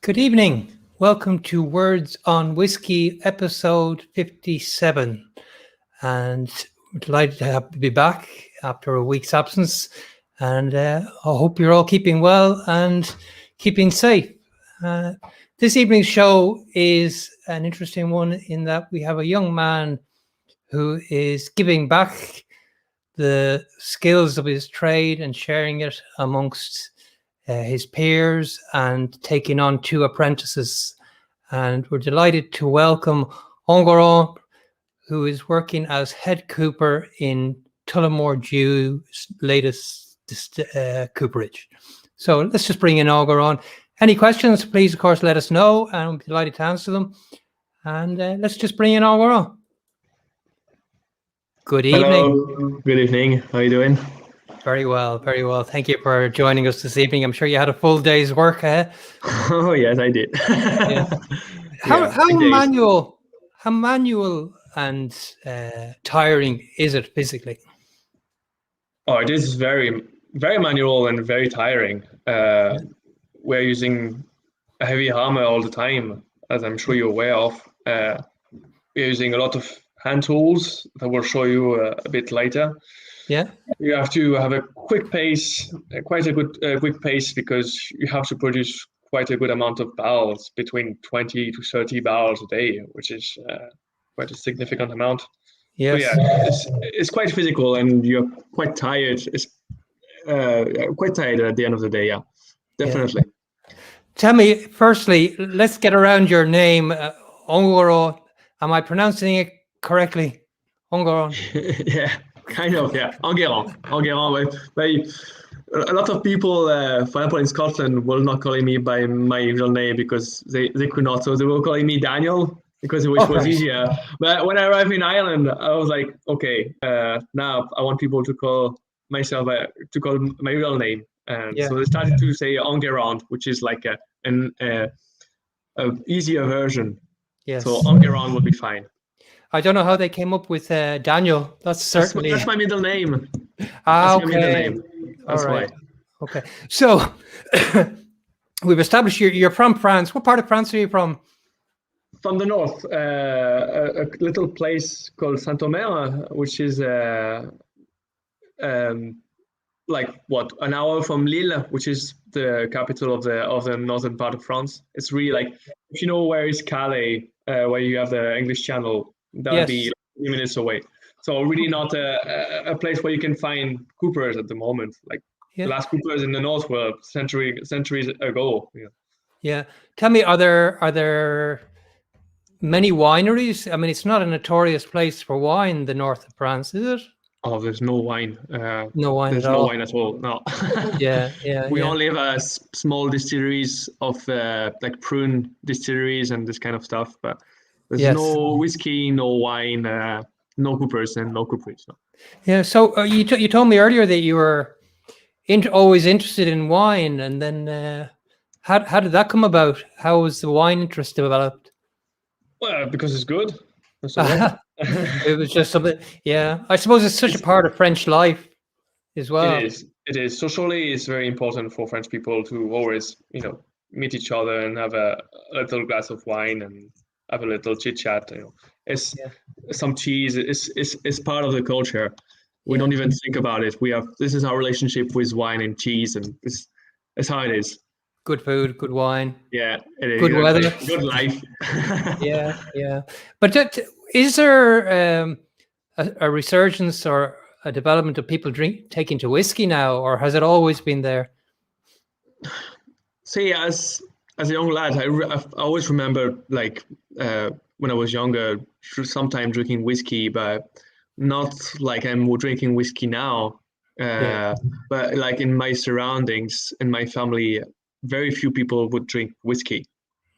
Good evening. Welcome to Words on Whiskey, episode 57. And we're delighted to be back after a week's absence. And I hope you're all keeping well and keeping safe. This evening's show is an interesting one in that we have a young man who is giving back the skills of his trade and sharing it amongst his peers and taking on 2 apprentices. And we're delighted to welcome Enguerrand, who is working as head cooper in Tullamore DEW's latest cooperage. So let's just bring in Enguerrand. Any questions, please, of course, let us know, and we'll be delighted to answer them. And let's just bring in Enguerrand. Good evening. Hello. Good evening. How are you doing? Very well, very well. Thank you for joining us this evening. I'm sure you had a full day's work. Oh yes, I did. Yeah. How manual and tiring is it physically? Oh, it is very manual and very tiring. We're using a heavy hammer all the time, as I'm sure you're aware of. We're using a lot of hand tools that we'll show you a bit later. Yeah. You have to have a quick pace, quite a good quick pace, because you have to produce quite a good amount of barrels, between 20 to 30 barrels a day, which is quite a significant amount. Yes. So yeah, it's quite physical, and you're quite tired. It's quite tired at the end of the day. Yeah, definitely. Yeah. Tell me, firstly, let's get around your name, Enguerrand. Am I pronouncing it correctly? Enguerrand. Yeah. Kind of, yeah. Enguerrand. But a lot of people, for example, in Scotland, will not calling me by my real name because they could not. So they were calling me Daniel because it was easier. But when I arrived in Ireland, I was like, okay, now I want people to call myself to call my real name. And so they started to say Enguerrand, which is like an easier version. Yes. So Enguerrand would be fine. I don't know how they came up with Daniel. That's my middle name. Okay. My middle name. That's all right. Why. Okay. So we've established you're from France. What part of France are you from? From the north, a little place called Saint-Omer, which is like an hour from Lille, which is the capital of the northern part of France. It's really like, if you know where is Calais, where you have the English Channel. That would be 3 minutes away. So really not a place where you can find coopers at the moment. Like the last coopers in the north were centuries ago. Yeah. Yeah. Tell me, are there many wineries? I mean, it's not a notorious place for wine, the north of France, is it? Oh, there's no wine. No wine there's at no all. wine at all. No. We only have small distilleries of like prune distilleries and this kind of stuff, but there's no whiskey, no wine, no coopers and no cooperage. No. Yeah. So you told me earlier that you were always interested in wine, and then how did that come about? How was the wine interest developed? Well, because it's good. It was just something. Yeah, I suppose it's such a part of French life as well. It is. Socially, it's very important for French people to always, meet each other and have a little glass of wine and have a little chit chat. It's some cheese. It's part of the culture. We don't even think about it. This is our relationship with wine and cheese, and it's how it is. Good food, good wine. Yeah, it is. Good weather, good life. Yeah. But is there a resurgence or a development of people taking to whiskey now, or has it always been there? See, as a young lad, I always remember, like, when I was younger, sometimes drinking whiskey, but not like I'm drinking whiskey now. But like in my surroundings, in my family, very few people would drink whiskey.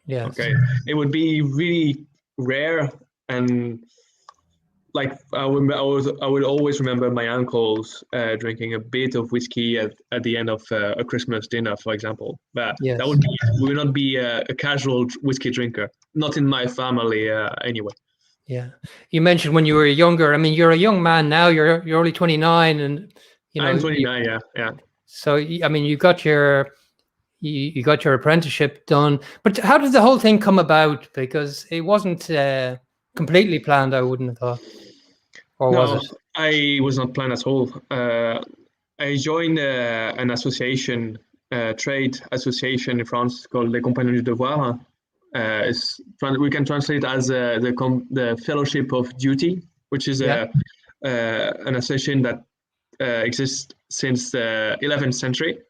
Yeah. Okay. It would be really rare, and like I would always remember my uncles drinking a bit of whiskey at the end of a Christmas dinner, for example. But that would not be a casual whiskey drinker. Not in my family, anyway. Yeah. You mentioned when you were younger. I mean, you're a young man now. You're only 29, and I'm 29. Yeah. So I mean, you got your you got your apprenticeship done. But how did the whole thing come about? Because it wasn't completely planned, I wouldn't have thought. Or No, was it? I was not planned at all. I joined an association, trade association in France called Les Compagnons du Devoir. We can translate as the Fellowship of Duty, which is an association that exists since the 11th century.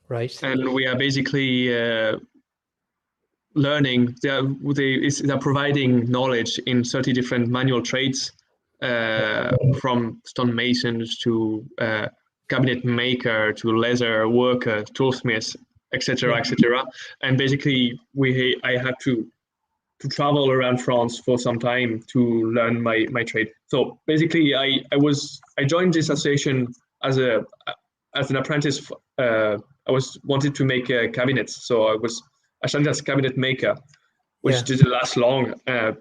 Right. And we are basically learning. They're providing knowledge in 30 different manual trades, from stonemasons to cabinet maker to leather worker, toolsmiths, etc., etc. And basically, I had to travel around France for some time to learn my trade. So basically, I joined this association as an apprentice. I wanted to make cabinets, so I started as a cabinet maker, which didn't last long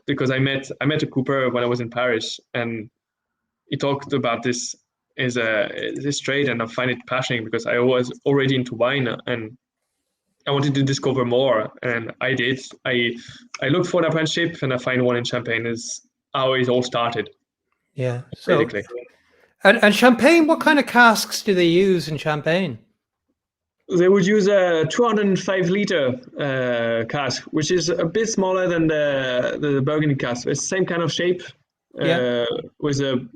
because I met a cooper when I was in Paris, and he talked about this trade, and I find it passionate because I was already into wine and I wanted to discover more, and I did. I looked for an apprenticeship, and I find one in Champagne. Is how it all started. Yeah. So, basically. And Champagne, what kind of casks do they use in Champagne? They would use a 205-liter cask, which is a bit smaller than the Burgundy cask. It's the same kind of shape, with a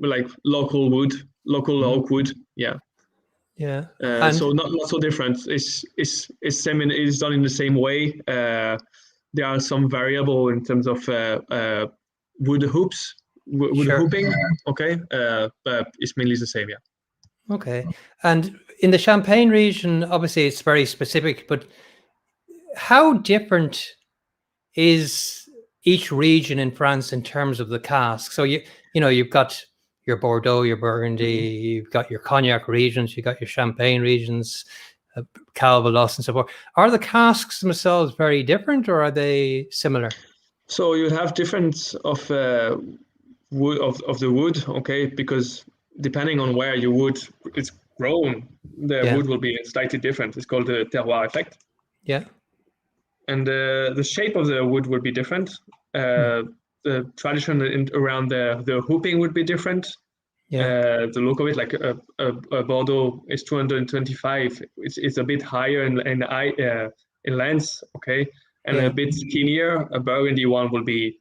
local wood, local oak wood. Yeah. Yeah. So not so different. It's same. It's done in the same way. There are some variable in terms of wood hoops, wood hooping. Okay, but it's mainly the same. Yeah. Okay. And in the Champagne region, obviously it's very specific, but how different is each region in France in terms of the cask? So you've got your Bordeaux, your Burgundy, you've got your Cognac regions, you've got your Champagne regions, Calvados and so forth. Are the casks themselves very different, or are they similar? So you have difference of wood of the wood, okay, because depending on where your wood is grown, the wood will be slightly different. It's called the terroir effect. Yeah. And the shape of the wood would be different. The tradition around the hooping would be different. The look of it, like a Bordeaux is 225. It's a bit higher in length, okay, and a bit skinnier. A Burgundy one will be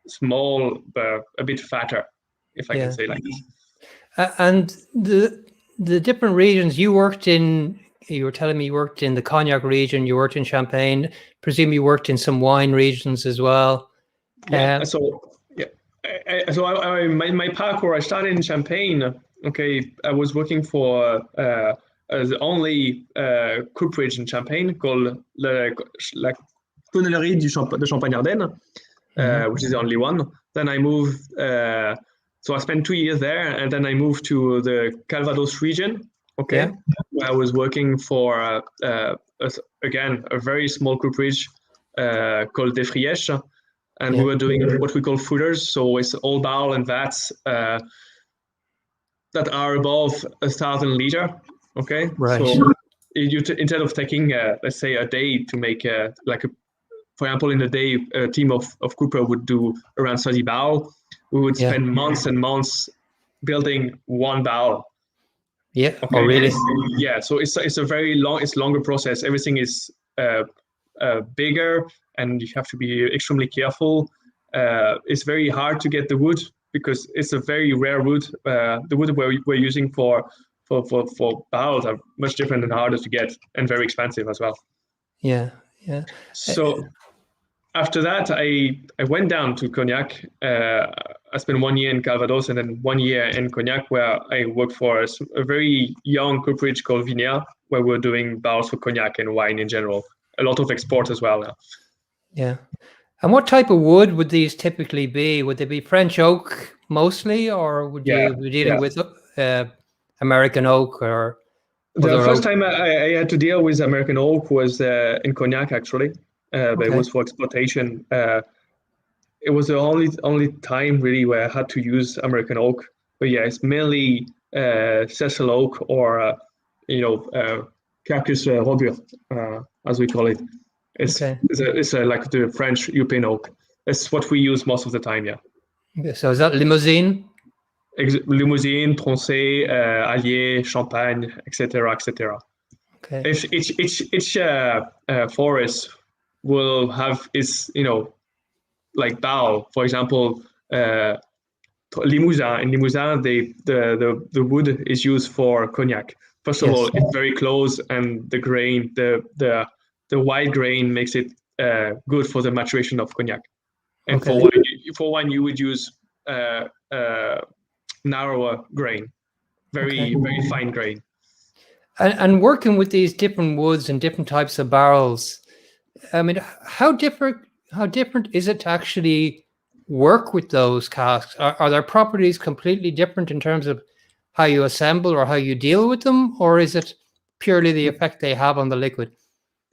small but a bit fatter, if I can say like this. And the different regions you worked in, you were telling me you worked in the Cognac region, you worked in Champagne, presume you worked in some wine regions as well. Yeah. So my parkour, I started in Champagne. Okay, I was working for the only cooperage in Champagne called la Tonnellerie de Champagne-Ardenne, which is the only one. Then I moved. So I spent 2 years there, and then I moved to the Calvados region. Okay, where I was working for again a very small cooperage called Defrièches. And we were doing what we call footers, so it's all barrel and vats that are above 1,000 liter. Okay, right. So instead of taking, let's say, a day to make for example, in a day, a team of cooper would do around 30 barrel. We would spend months and months building one barrel. Yeah. Okay? Oh, really? Yeah. So it's a very longer process. Everything is bigger, and you have to be extremely careful. It's very hard to get the wood because it's a very rare wood. The wood we're using for barrels are much different and harder to get, and very expensive as well. Yeah. So after that, I went down to Cognac. I spent 1 year in Calvados and then 1 year in Cognac, where I worked for a very young cooperage called Vignat, where we're doing barrels for Cognac and wine in general. A lot of export as well now. Yeah. And what type of wood would these typically be? Would they be French oak mostly, or would you be dealing with American oak or the first oak? time I had to deal with American oak was in Cognac, actually. But it was for exploitation. It was the only time really where I had to use American oak. But yeah, it's mainly Cecil oak or Cactus robur, as we call it. It's like the French European oak. That's what we use most of the time. Yeah. Okay, so is that Limousin? Limousin, Tronchet, Allier, Champagne, etc., etc. Okay. Each forest will have its like bough. For example, Limousin. In Limousin, the wood is used for cognac. First of all, it's very close, and the grain, the white grain makes it good for the maturation of cognac. And for wine, you would use narrower grain, very fine grain. And working with these different woods and different types of barrels, I mean, how different is it to actually work with those casks? Are their properties completely different in terms of how you assemble or how you deal with them, or is it purely the effect they have on the liquid?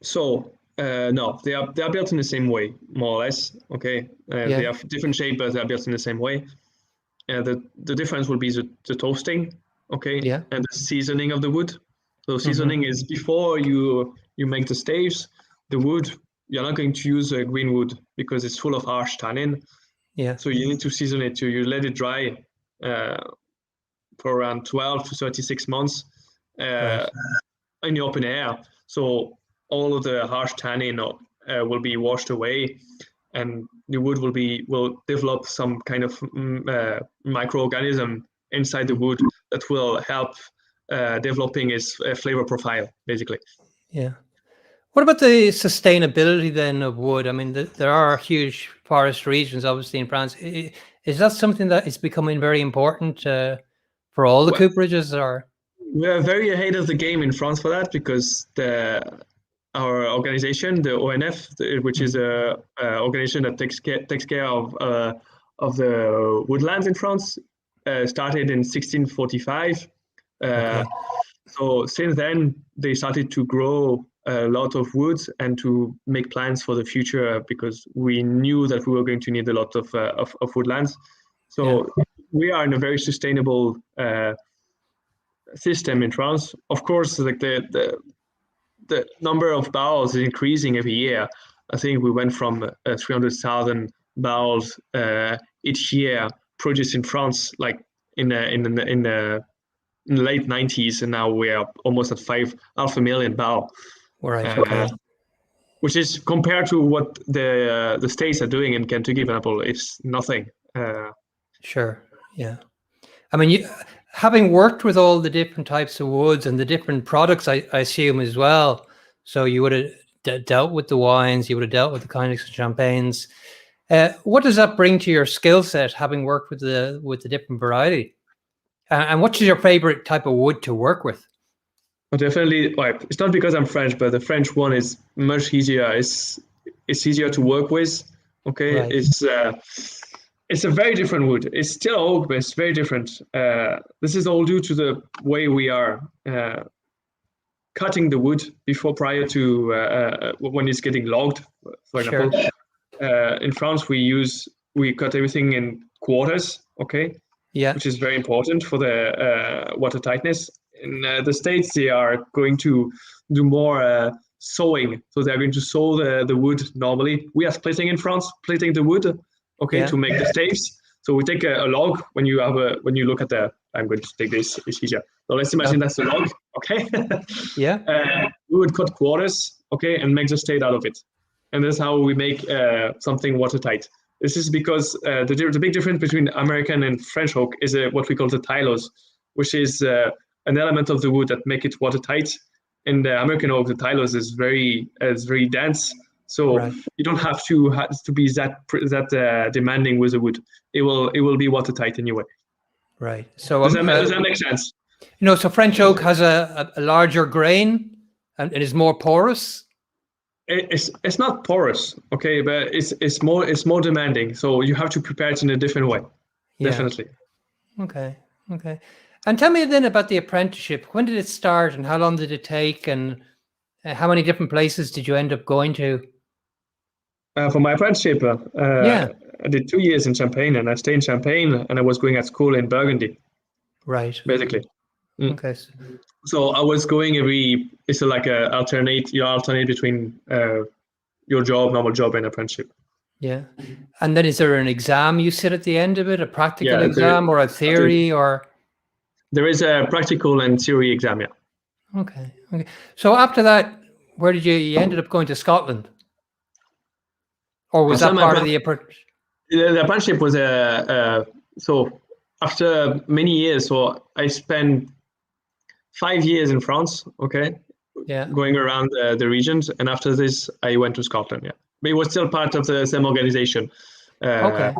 So no, they are built in the same way, more or less. Okay, they have different shape, but they are built in the same way. The difference will be the toasting, and the seasoning of the wood. So seasoning is before you make the staves. The wood, you're not going to use a green wood because it's full of harsh tannin. Yeah. So you need to season it. You let it dry for around 12 to 36 months in the open air. So all of the harsh tannin will be washed away, and the wood will develop some kind of microorganism inside the wood that will help developing its flavor profile, basically. Yeah. What about the sustainability then of wood? I mean, there are huge forest regions, obviously, in France. Is that something that is becoming very important for all the cooperages? Or we're very ahead of the game in France for that, because our organization, the ONF, which is a organization that takes care of the woodlands in France, started in 1645. So since then, they started to grow a lot of wood and to make plans for the future, because we knew that we were going to need a lot of woodlands. So we are in a very sustainable system in France. Of course, like the number of barrels is increasing every year. I think we went from 300,000 barrels each year produced in France, like in the late 90s, and now we are almost at 500,000 barrels. Right. Which is, compared to what the states are doing in Kentucky, for example, it's nothing. Sure. Yeah. I mean, having worked with all the different types of woods and the different products, I assume as well. So you would have dealt with the wines, you would have dealt with the cognacs and champagnes. What does that bring to your skill set, having worked with the different variety? And what is your favorite type of wood to work with? Well, definitely, like, it's not because I'm French, but the French one is much easier. It's easier to work with. Okay, right. It's a very different wood. It's still oak, but it's very different. This is all due to the way we are cutting the wood prior to when it's getting logged. For example, in France we cut everything in quarters. Okay. Yeah. Which is very important for the water tightness. In the States, they are going to do more sawing. So they're going to saw the wood normally. We are splitting in France, splitting the wood, to make the staves. So we take a log. When you look at I'm going to take this, it's easier. So let's imagine that's a log, okay? We would cut quarters, and make the stave out of it. And that's how we make something watertight. This is because the big difference between American and French oak is what we call the tylose, which is an element of the wood that make it watertight. In the American oak, the tylose is very dense, so you don't have to be that demanding with the wood. It will be watertight anyway. Right. So does that make sense? So French oak has a larger grain and it is more porous. It's not porous, but it's more demanding. So you have to prepare it in a different way. Yeah. Definitely. Okay. And tell me then about the apprenticeship. When did it start, and how long did it take, and how many different places did you end up going to? For my apprenticeship, I did 2 years in Champagne, and I stayed in Champagne, and I was going at school in Burgundy. Right. Basically. Okay. So I was going it's like you alternate between your job, normal job, and apprenticeship. Yeah. And then is there an exam you sit at the end of it, a practical Yeah, exam or a theory or? There is a practical and theory exam, yeah. Okay. Okay. So after that, where did you ended up going to Scotland? Or was that part of the apprenticeship? The apprenticeship was so after many years, so I spent 5 years in France, okay? Yeah. Going around the regions, and after this, I went to Scotland, yeah. But it was still part of the same organization. Okay.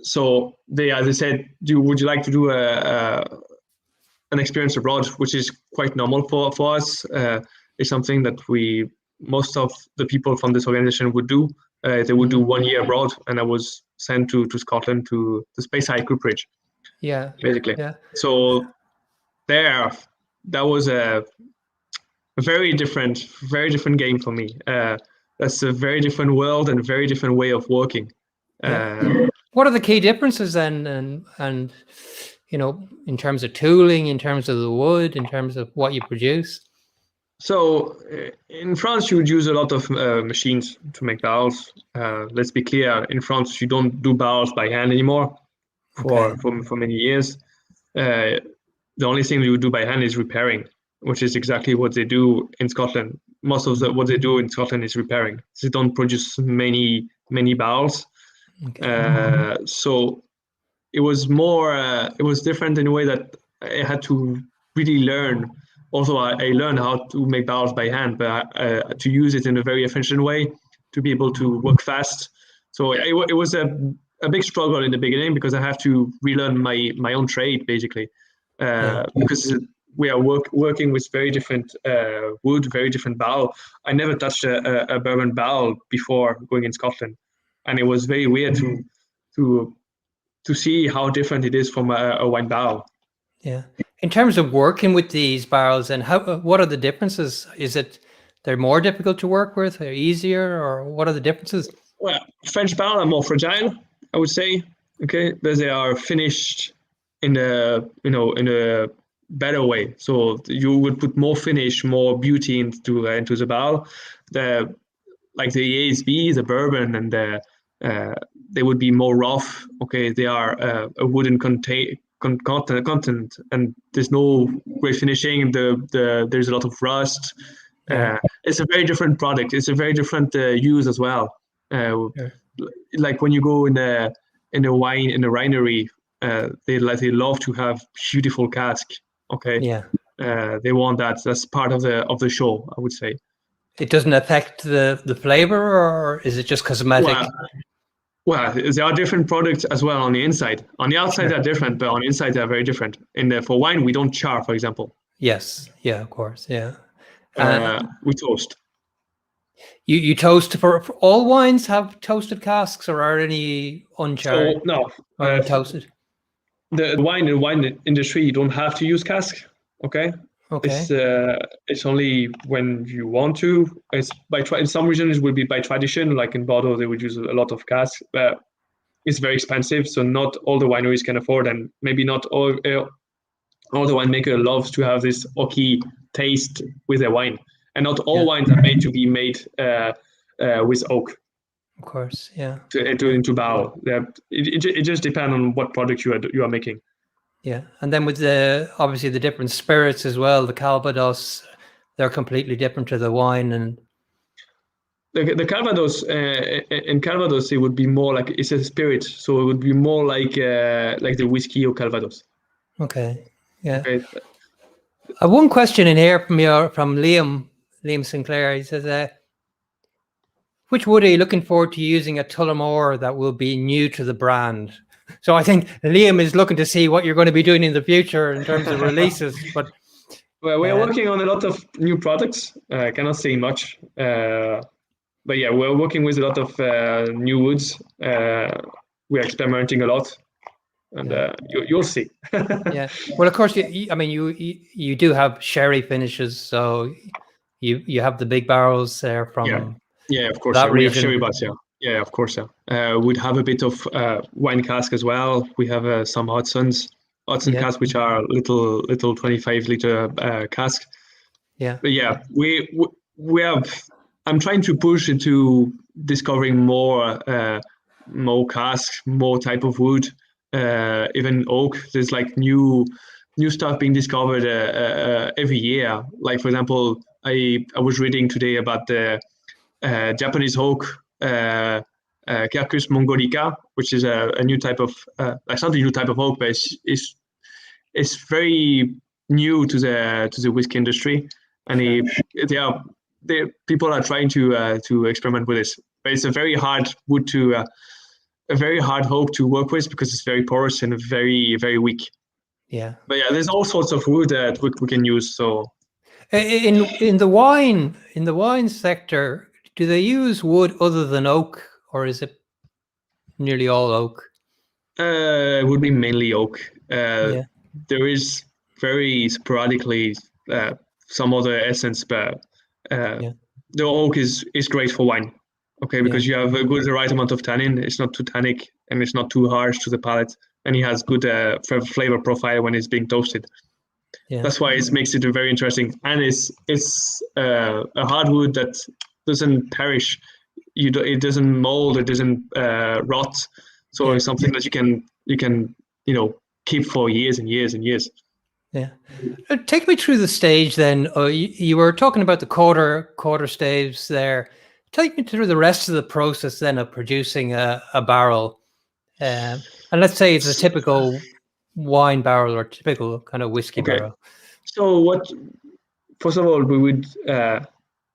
So they said, would you like to do an experience abroad, which is quite normal for us. It's something that most of the people from this organization would do. They would do 1 year abroad, and I was sent to Scotland to the Space High Cooperage. Yeah. Basically. Yeah. So that was a very different game for me. That's a very different world and a very different way of working. Yeah. What are the key differences then, and in terms of tooling, in terms of the wood, in terms of what you produce? So in France, you would use a lot of machines to make barrels. Let's be clear, in France, you don't do barrels by hand anymore for many years. The only thing you would do by hand is repairing, which is exactly what they do in Scotland. Most of what they do in Scotland is repairing. They don't produce many barrels. Okay. So it was it was different in a way that I had to really learn. Also, I learned how to make barrels by hand, but to use it in a very efficient way, to be able to work fast. So it was a big struggle in the beginning because I have to relearn my own trade, basically, because we are working with very different wood, very different barrel. I never touched a bourbon barrel before going in Scotland, and it was very weird to see how different it is from a wine barrel. Yeah. In terms of working with these barrels, and what are the differences? Is it they're more difficult to work with, or easier, or what are the differences? Well, French barrel are more fragile, I would say. Okay, but they are finished in a better way. So you would put more finish, more beauty into the barrel. Like the ASB, the bourbon, and they would be more rough. Okay, they are a wooden content, and there's no great finishing. There's a lot of rust. It's a very different product. It's a very different use as well. Like when you go in a winery, they love to have beautiful cask. Okay. Yeah. They want that. That's part of the show, I would say. It doesn't affect the flavor, or is it just cosmetic? Well, there are different products as well on the inside. On the outside, they're different, but on the inside, they're very different. For wine, we don't char, for example. Yes. Yeah, of course. Yeah. We toast. You toast for all wines have toasted casks, or are any uncharred? No. Toasted. The wine industry, you don't have to use cask. Okay. It's only when you want to. It's in some regions it will be by tradition, like in Bordeaux they would use a lot of cask, but it's very expensive, so not all the wineries can afford, and maybe not all the winemaker loves to have this oaky taste with their wine, and not all wines are made to be made with oak. Of course, yeah. Into barrel. It just depends on what product you are making. Yeah, and then with obviously the different spirits as well, the Calvados, they're completely different to the wine. And the Calvados, in Calvados, it would be more like it's a spirit, so it would be more like the whiskey or Calvados. Okay, yeah. Okay. One question in here from Liam Sinclair. He says, which wood are you looking forward to using at Tullamore that will be new to the brand? So I think Liam is looking to see what you're going to be doing in the future in terms of releases. But well, we are working on a lot of new products. I cannot say much, but yeah, we're working with a lot of new woods. We're experimenting a lot, and you'll see. Yeah. Well, of course, you do have sherry finishes, so you have the big barrels there from of course that region. We have sherry butts, Yeah, of course, we'd have a bit of wine cask as well. We have some Hudsons. Hudson casks, which are little 25-liter cask. Yeah. But yeah, we have. I'm trying to push into discovering more casks, more type of wood, even oak. There's like new stuff being discovered every year. Like for example, I was reading today about the Japanese oak, Quercus mongolica, which is a new type of it's not a new type of oak, but it's very new to the whiskey industry, and people are trying to experiment with this. But it's a very hard wood a very hard oak to work with because it's very porous and very, very weak. Yeah. But yeah, there's all sorts of wood that we can use. So in the wine sector, do they use wood other than oak, or is it nearly all oak? It would be mainly oak. Yeah. There is very sporadically some other essence, but the oak is great for wine. Okay, because you have the right amount of tannin. It's not too tannic and it's not too harsh to the palate, and it has good flavor profile when it's being toasted. Yeah. That's why it makes it very interesting, and it's a hardwood that doesn't perish. It doesn't mold. It doesn't rot. So it's something that you can keep for years and years and years. Yeah. Take me through the stage then. You were talking about the quarter staves there. Take me through the rest of the process then of producing a barrel. And let's say it's a typical wine barrel or typical kind of whiskey barrel. So first of all, we would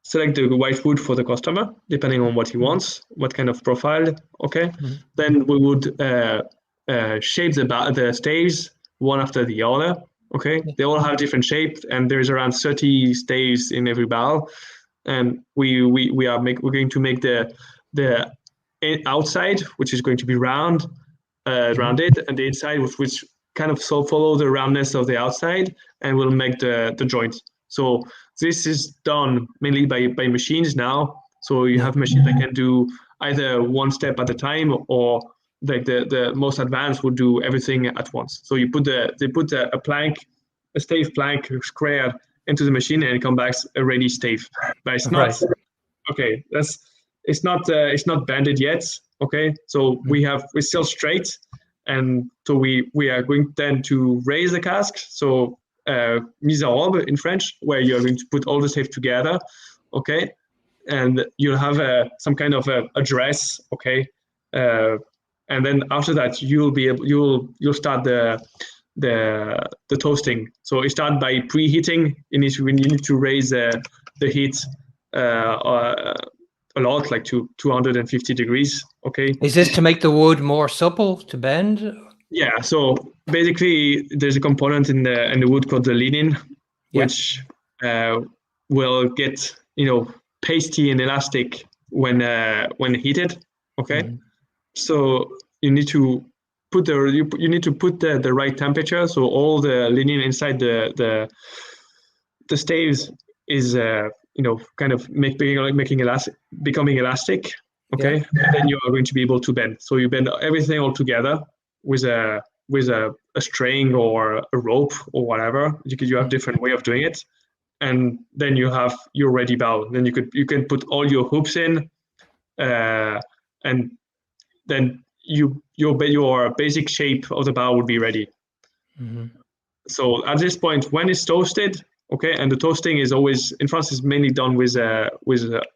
select the white wood for the customer, depending on what he wants, what kind of profile. Okay. Mm-hmm. Then we would shape the staves one after the other. Okay. Yeah. They all have different shapes, and there's around 30 staves in every barrel. And we're going to make the outside, which is going to be rounded, and the inside, which kind of follow the roundness of the outside, and will make the joint. So this is done mainly by machines now. So you have machines that can do either one step at a time, or like the most advanced would do everything at once. So you put a stave plank square into the machine, and it comes back a ready stave. But it's not okay. It's not banded yet. Okay, so we're still straight, and so we are going then to raise the cask. So mise en robe in French, where you're going to put all the stave together. Okay, and you'll have some kind of a dress. Okay, and then after that you'll start the toasting. So you start by preheating. You need to raise the heat a lot, like to 250 degrees. Okay. Is this to make the wood more supple to bend? Yeah. So basically, there's a component in the wood called the lignin, which will get pasty and elastic when heated. Okay. Mm-hmm. So you need to put the right temperature. So all the lignin inside the staves is kind of becoming elastic. Okay, and then you are going to be able to bend. So you bend everything all together with a string or a rope or whatever. You have different way of doing it, and then you have your ready barrel. Then you can put all your hoops in, and then your basic shape of the barrel would be ready. Mm-hmm. So at this point, when it's toasted, okay, and the toasting is always in France is mainly done with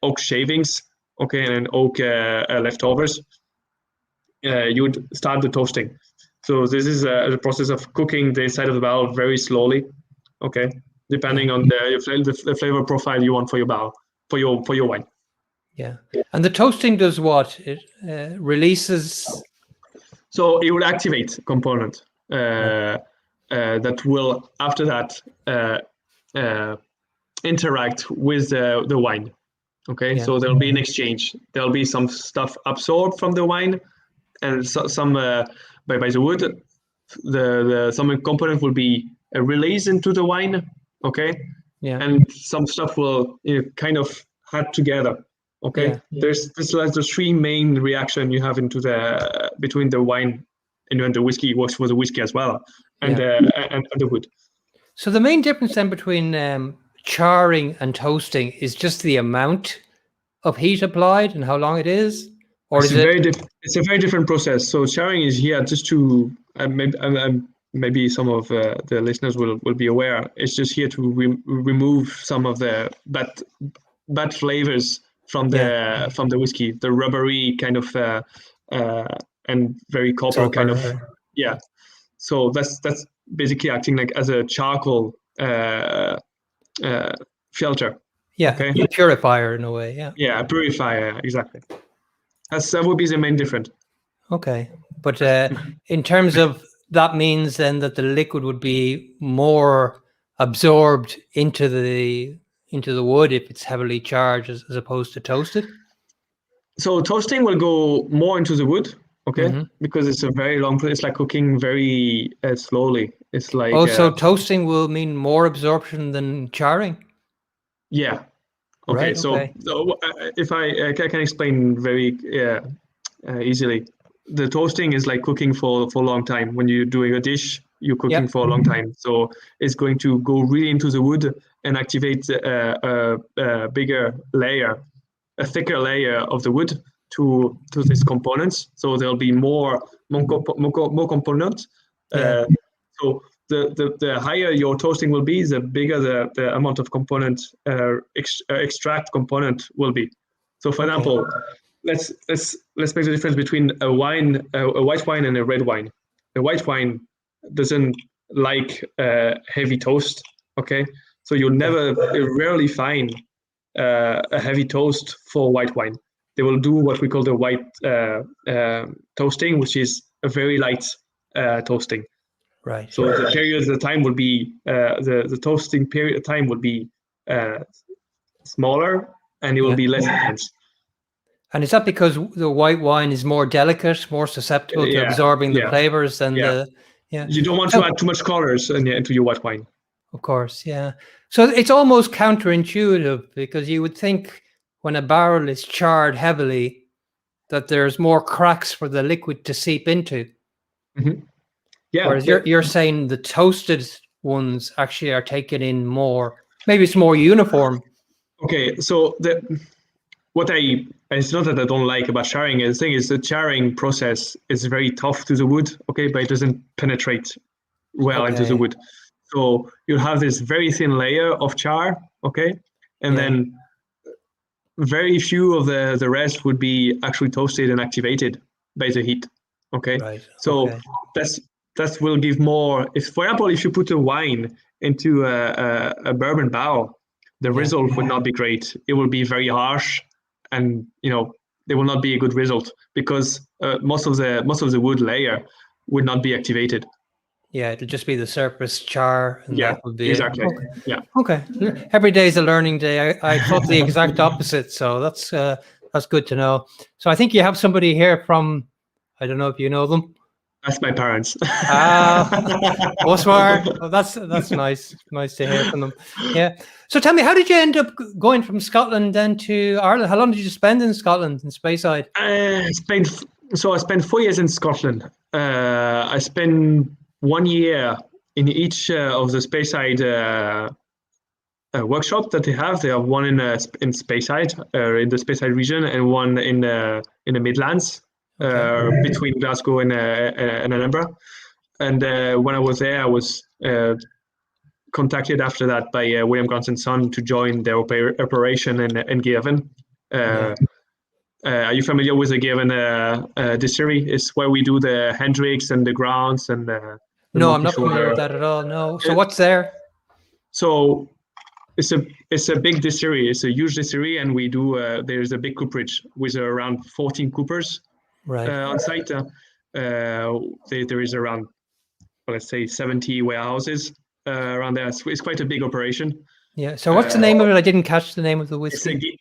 oak shavings, okay, and oak leftovers. You would start the toasting. So this is the process of cooking the inside of the barrel very slowly, okay, depending on the flavor profile you want for your barrel, for your wine. Yeah, and the toasting does what? It releases. So it will activate a component that will after that interact with the wine. Okay, so there'll be an exchange. There'll be some stuff absorbed from the wine, and some by the wood. Some component will be released into the wine. Okay, and some stuff will kind of add together. Okay, there's the three main reaction you have between the wine invent the whiskey works for the whiskey as well, and the wood. So the main difference then between charring and toasting is just the amount of heat applied and how long it is, or It's a very different process. So charring is here just to maybe some of the listeners will be aware. It's just here to remove some of the bad flavors from the whiskey, the rubbery kind of and very copper kind of So that's basically acting like as a charcoal filter. Yeah, okay? A purifier in a way. Yeah. Yeah, a purifier, exactly. That would be the main difference. Okay, but in terms of that means then that the liquid would be more absorbed into the wood if it's heavily charged as opposed to toasted. So toasting will go more into the wood, okay, because it's a very long. It's like cooking very slowly. It's like so toasting will mean more absorption than charring. Yeah. Okay. Right, so if I can explain very easily, the toasting is like cooking for a long time. When you're doing a dish, you're cooking for a long time. So it's going to go really into the wood and activate a bigger layer, a thicker layer of the wood to these components. So there'll be more components. So the higher your toasting will be, the bigger the amount of component extract component will be. So for example, let's make the difference between a white wine and a red wine. The white wine doesn't like heavy toast. Okay, so you'll rarely find a heavy toast for white wine. They will do what we call the white toasting, which is a very light toasting. Right. So the period of time would be the toasting period of time would be smaller, and it will be less intense. And is that because the white wine is more delicate, more susceptible to absorbing the flavors than the? Yeah. You don't want to add too much colors into your white wine. Of course, yeah. So it's almost counterintuitive because you would think when a barrel is charred heavily that there's more cracks for the liquid to seep into. Yeah. Whereas you're saying the toasted ones actually are taking in more. Maybe it's more uniform. Okay, so it's not that I don't like about charring. The thing is, the charring process is very tough to the wood. Okay, but it doesn't penetrate well into the wood. So you have this very thin layer of char. Okay, and then very few of the rest would be actually toasted and activated by the heat. Okay, so that will give more. For example, if you put a wine into a bourbon barrel, the result would not be great. It will be very harsh, and there will not be a good result because most of the wood layer would not be activated. Yeah, it'll just be the surface char, and that would be exactly. Okay. Yeah. Okay. Every day is a learning day. I thought the exact opposite, so that's good to know. So I think you have somebody here from, I don't know if you know them. That's my parents. Bonsoir. Oh, that's nice. Nice to hear from them. Yeah. So tell me, how did you end up going from Scotland then to Ireland? How long did you spend in Scotland, in Speyside? I spent 4 years in Scotland. I spent 1 year in each of the Speyside workshop that they have. They have one in Speyside, in the Speyside region, and one in the Midlands. Between Glasgow and Edinburgh. And when I was there, I was contacted after that by William Grant's son to join their operation in Enguerrand. Are you familiar with the Enguerrand distillery? It's where we do the Hendricks and the Grounds and No, I'm not familiar with that at all. No. So what's there? So it's a big distillery. It's a huge distillery, and we do. There's a big cooperage with around 14 coopers. On site. There is around, let's say, 70 warehouses around there. It's quite a big operation. Yeah. So what's the name of it? I didn't catch the name of the whiskey.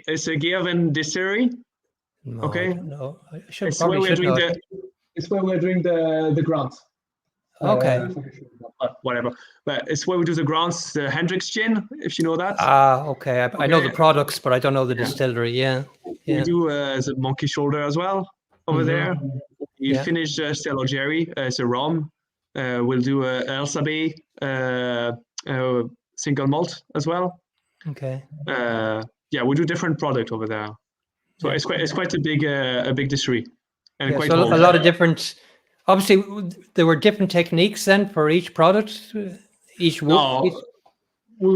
It's a Enguerrand distillery. No, okay. No, It's where we're doing the grants. Okay. Whatever. But it's where we do the grants, the Hendricks gin, if you know that. Okay. I know the products, but I don't know the distillery. Yeah. We do the monkey shoulder as well over there. We finished Stella Jerry as a rum. We'll do a Elsa Bay single malt as well. Okay. We do different product over there. So it's quite a big distillery, and quite so old. a lot of different. Obviously, there were different techniques then for each product, each wood. No, we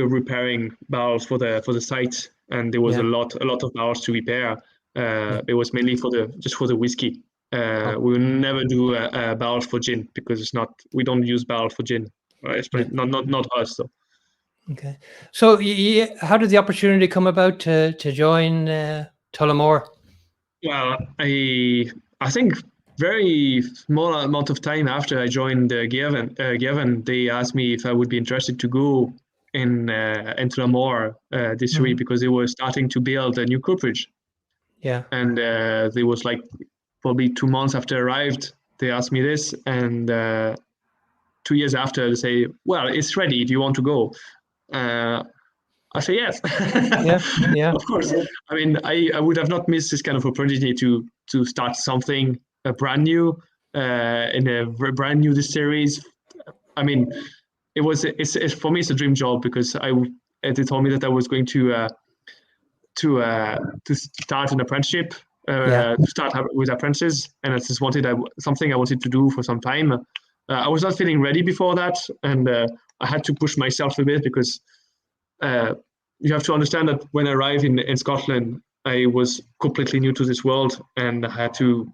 were repairing barrels for the site, and there was a lot of barrels to repair. It was mainly for the whiskey. We will never do barrels for gin because we don't use barrels for gin. Not us though. Okay, so how did the opportunity come about to join Tullamore? Well, I think very small amount of time after I joined Enguerrand, they asked me if I would be interested to go in Tullamore distillery because they were starting to build a new cooperage. Yeah, and they was like probably 2 months after I arrived, they asked me this, and 2 years after they say, "Well, it's ready. Do you want to go?" I say yes. Yeah. Of course. I mean, I would have not missed this kind of opportunity to start something brand new in a brand new series. I mean, it's for me it's a dream job because they told me that I was going to start an apprenticeship, to start with apprentices, and I just something I wanted to do for some time. I was not feeling ready before that, and I had to push myself a bit because you have to understand that when I arrived in Scotland, I was completely new to this world, and I had to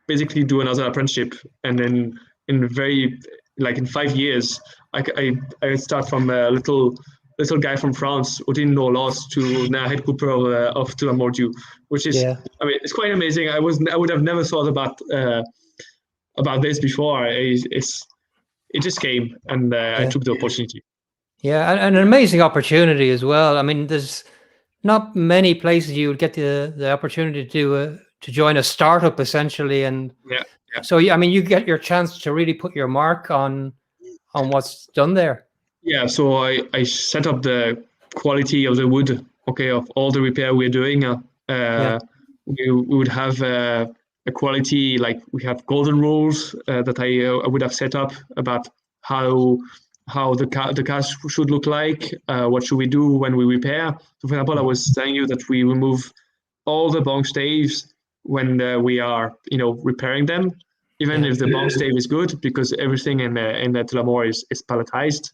basically do another apprenticeship. And then in 5 years, I start from a little guy from France who didn't know laws to now head cooper of Tullamore DEW, which is, I mean, it's quite amazing. I would have never thought about this before. It just came, and I took the opportunity. Yeah, and an amazing opportunity as well. I mean, there's not many places you would get the opportunity to join a startup essentially, and so I mean, you get your chance to really put your mark on what's done there. Yeah, so I set up the quality of the wood, of all the repair we're doing. We would have a quality, like we have golden rules that I would have set up about how the cask should look like, what should we do when we repair. So for example, I was telling you that we remove all the bong staves when we are repairing them, even if the bong stave is good, because everything in the Tullamore is palletized.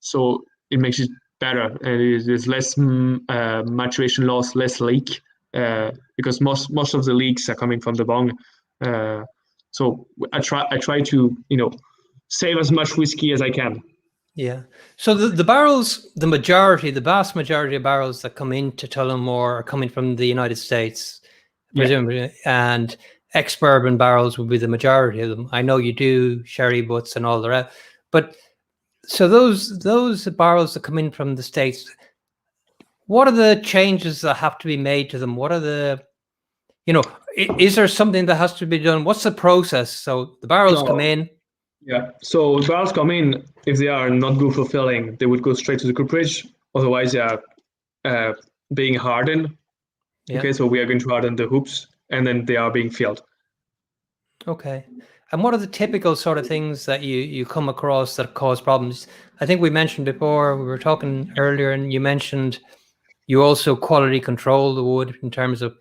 So it makes it better, and there's less maturation loss, less leak, because most of the leaks are coming from the bong. So I try to save as much whiskey as I can. Yeah. So the barrels, the vast majority of barrels that come into Tullamore are coming from the United States, presumably, and ex-bourbon barrels would be the majority of them. I know you do sherry butts and all the rest, but so those barrels that come in from the States, what are the changes that have to be made to them? What are the, is there something that has to be done? What's the process? So the barrels come in. Yeah. So the barrels come in, if they are not good for filling, they would go straight to the cooperage. Otherwise, they are being hardened. Yeah. Okay, so we are going to harden the hoops, and then they are being filled. Okay. And what are the typical sort of things that you come across that cause problems? I think we mentioned before, we were talking earlier, and you mentioned you also quality control the wood in terms of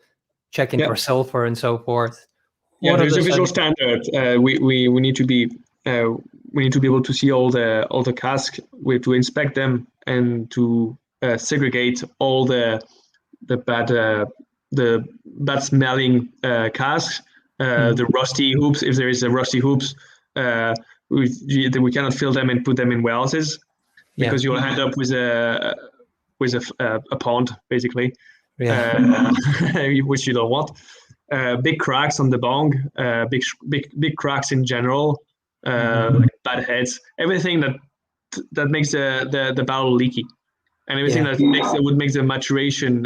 checking for sulfur and so forth. Yeah, there's a visual standard. We need to be able to see all the casks. We have to inspect them and to segregate all the bad smelling casks. The rusty hoops, if there is a rusty hoops, we cannot fill them and put them in warehouses because you'll end up with a pond basically, which you don't want. Big cracks on the bong, big cracks in general, like bad heads, everything that makes the barrel leaky, and everything that would make the maturation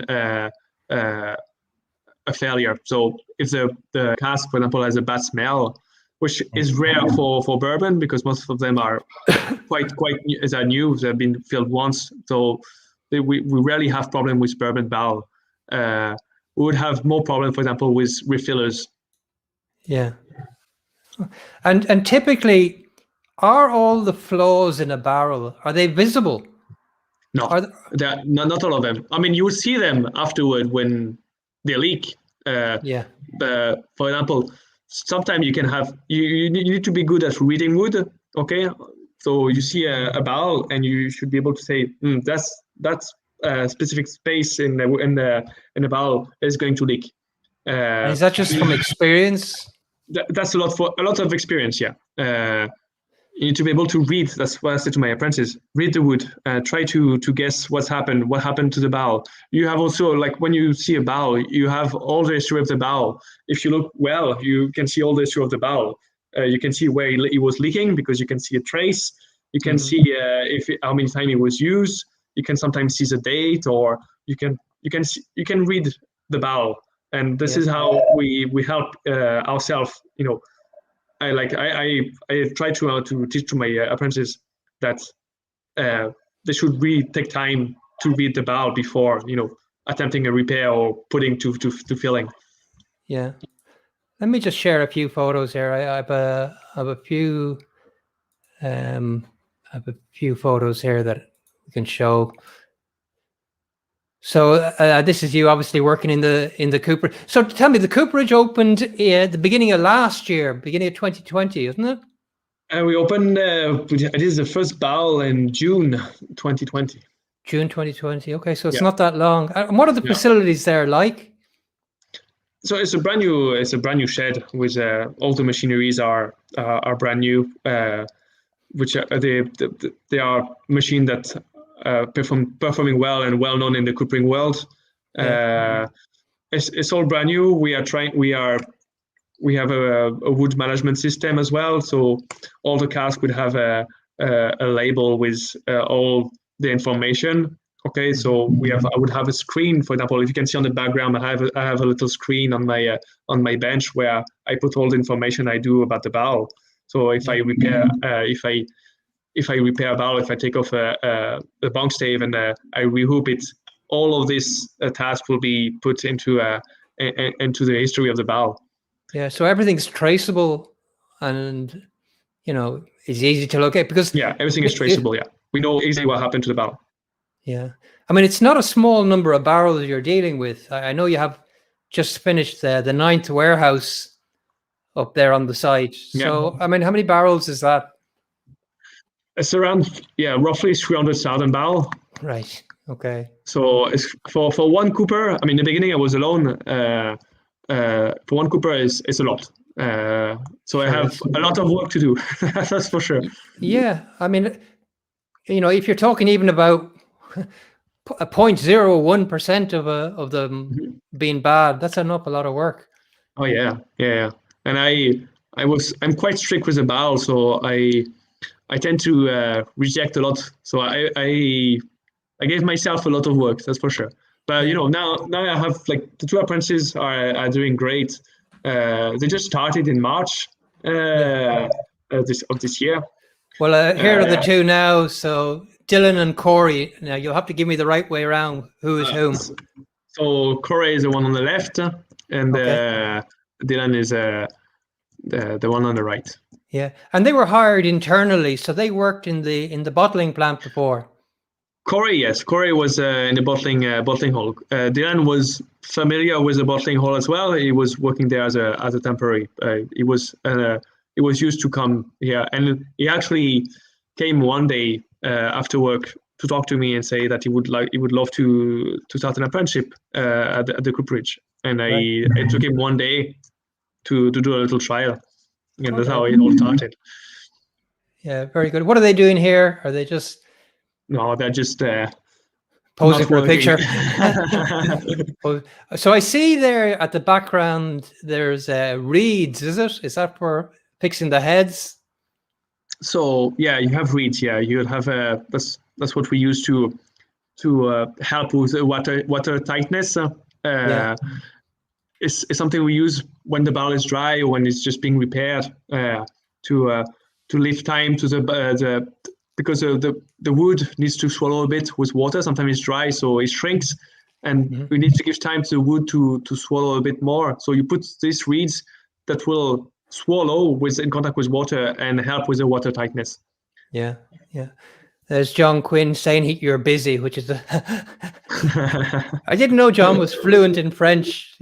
a failure. So if the cask, for example, has a bad smell, which is rare for bourbon because most of them are quite new. They've been filled once, so we rarely have problem with bourbon barrel. we would have more problem, for example, with refillers. Yeah. And typically, are all the flaws in a barrel, are they visible? No, not all of them. I mean, you will see them afterward when they leak. Yeah. For example, sometimes you can have you need to be good at reading wood. Okay, so you see a barrel and you should be able to say that's a specific space in the barrel is going to leak. And is that just from experience? That's a lot of experience. Yeah. You need to be able to read. That's what I said to my apprentice. Read the wood. Try to guess what happened to the barrel. You have also, like when you see a barrel, you have all the history of the barrel. If you look well, you can see all the history of the barrel. You can see where it was leaking because you can see a trace. You can see how many times it was used. You can sometimes see the date, or you can read the barrel. And this is how we help ourselves. I try to teach to my apprentices that they should really take time to read the barrel before attempting a repair or putting to filling. Yeah, let me just share a few photos here. I have a few photos here that we can show. So this is you obviously working in the Cooperage. So tell me, the Cooperage opened at the beginning of last year, beginning of 2020, isn't it? We opened, it is the first barrel in June 2020. June 2020. Okay, so it's not that long. And what are the facilities there like? So it's a brand new shed with all the machineries are brand new, which they are machines that performing well and well known in the coopering world. It's all brand new. We have a wood management system as well, so all the casks would have a label with all the information. Okay, so I would have a screen, for example. If you can see on the background, I have a little screen on my bench where I put all the information I do about the barrel. So if I repair if I repair a barrel, if I take off a bunk stave and I rehoop it, all of this task will be put into the history of the barrel. Yeah, so everything's traceable, and it's easy to look at because everything is traceable. We know exactly what happened to the barrel. Yeah, I mean, it's not a small number of barrels you're dealing with. I know you have just finished the 9th warehouse up there on the site. So, I mean, how many barrels is that? It's around, roughly 300,000 barrels. Right. Okay. So it's for one cooper. I mean, in the beginning I was alone. For one cooper is a lot. So I have a lot of work to do. That's for sure. Yeah, I mean, if you're talking even about 0.01% of them being bad, that's an awful lot of work. Oh yeah. And I'm quite strict with the barrel, so I tend to reject a lot. So I gave myself a lot of work, that's for sure. But now I have the 2 apprentices are doing great. They just started in March this year. Well, here are the 2 now. So Dylan and Corey. Now you'll have to give me the right way around. Who is whom? So Corey is the one on the left, and Dylan is the one on the right. Yeah, and they were hired internally, so they worked in the bottling plant before. Corey, yes. Corey was in the bottling hall. Dylan was familiar with the bottling hall as well. He was working there as a temporary. He was used to come here, and he actually came one day after work to talk to me and say that he would love to start an apprenticeship at the Cooperage. And I took him one day to do a little trial, and that's how it all started. Yeah, very good. What are they doing here? Are they just? No, they're just posing for a picture. So I see there at the background, there's reeds, is it? Is that for fixing the heads? So yeah, you have reeds. Yeah, you'll have that's what we use to help with water tightness. It's something we use when the barrel is dry or when it's just being repaired to leave time to the because the wood needs to swallow a bit with water. Sometimes it's dry, so it shrinks. and you need to give time to the wood to swallow a bit more. So you put these reeds that will swallow in contact with water and help with the water tightness. Yeah. There's John Quinn saying you're busy, which is I didn't know John was fluent in French.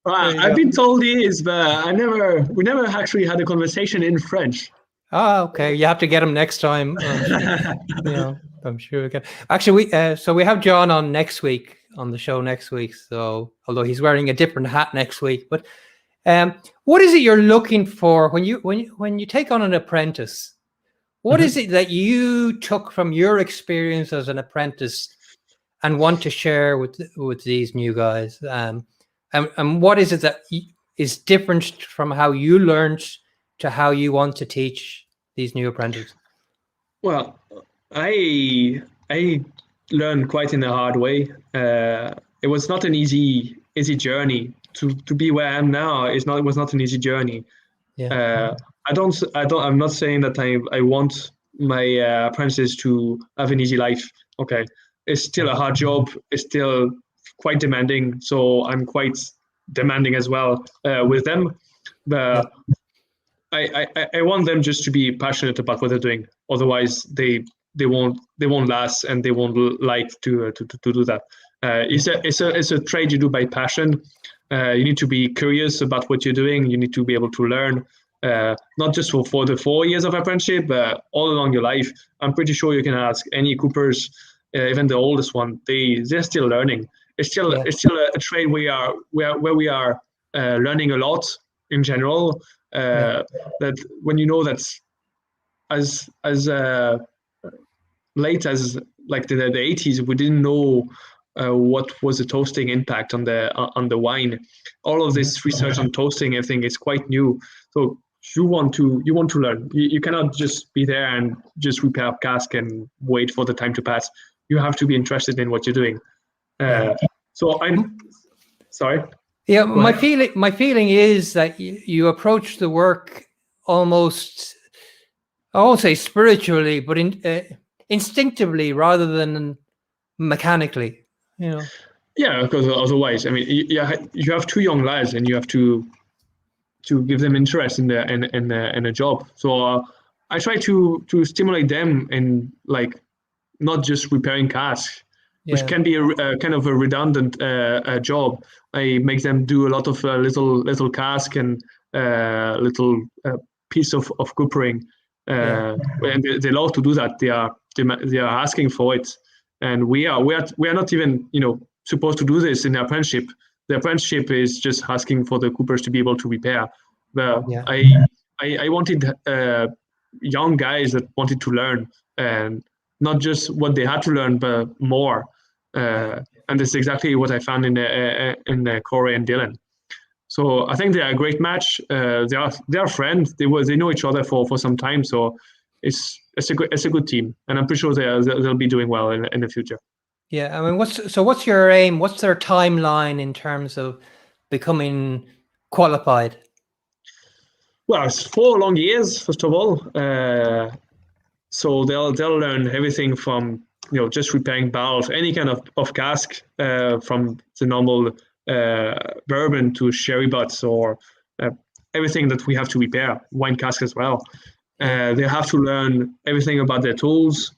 I've been told he is, but we never actually had a conversation in French. Okay. You have to get him next time. I'm sure we can. Actually, so we have John on the show next week. So although he's wearing a different hat next week, but what is it you're looking for when you take on an apprentice? What is it that you took from your experience as an apprentice and want to share with these new guys? And what is it that is different from how you learned to how you want to teach these new apprentices? Well, I learned quite in a hard way. It was not an easy journey to be where I am now. It was not an easy journey. Yeah. I'm not saying that I want my apprentices to have an easy life. Okay, it's still a hard job. It's still quite demanding. So I'm quite demanding as well with them. But I want them just to be passionate about what they're doing. Otherwise, they won't last, and they won't like to do that. It's a trade you do by passion. You need to be curious about what you're doing. You need to be able to learn, not just for the 4 years of apprenticeship, but all along your life. I'm pretty sure you can ask any coopers, even the oldest one. They're still learning. It's still a trade where we are learning a lot in general. That when you know that as late as like the 80s, we didn't know what was the toasting impact on the wine. All of this research on toasting, I think, is quite new. So you want to learn. You cannot just be there and just repair a cask and wait for the time to pass. You have to be interested in what you're doing. So I'm sorry. Yeah, my feeling is that you approach the work almost, I won't say spiritually, but instinctively rather than mechanically. Yeah, because otherwise, I mean, you have 2 young lads, and you have to give them interest in a job. So I try to stimulate them in, like, not just repairing casks, which can be a kind of a redundant job. I make them do a lot of little cask and little piece of coopering, and they love to do that. They are asking for it, and we are not even supposed to do this in the apprenticeship. The apprenticeship is just asking for the coopers to be able to repair. But I wanted young guys that wanted to learn, and not just what they had to learn, but more. And that's exactly what I found in Corey and Dylan. So I think they are a great match. They are friends. They know each other for some time. So it's a good team, and I'm pretty sure they'll be doing well in the future. Yeah, I mean, what's your aim? What's their timeline in terms of becoming qualified? Well, it's 4 long years, first of all. So they'll learn everything from just repairing barrels, any kind of cask, from the normal bourbon to sherry butts, or everything that we have to repair, wine cask as well. They have to learn everything about their tools,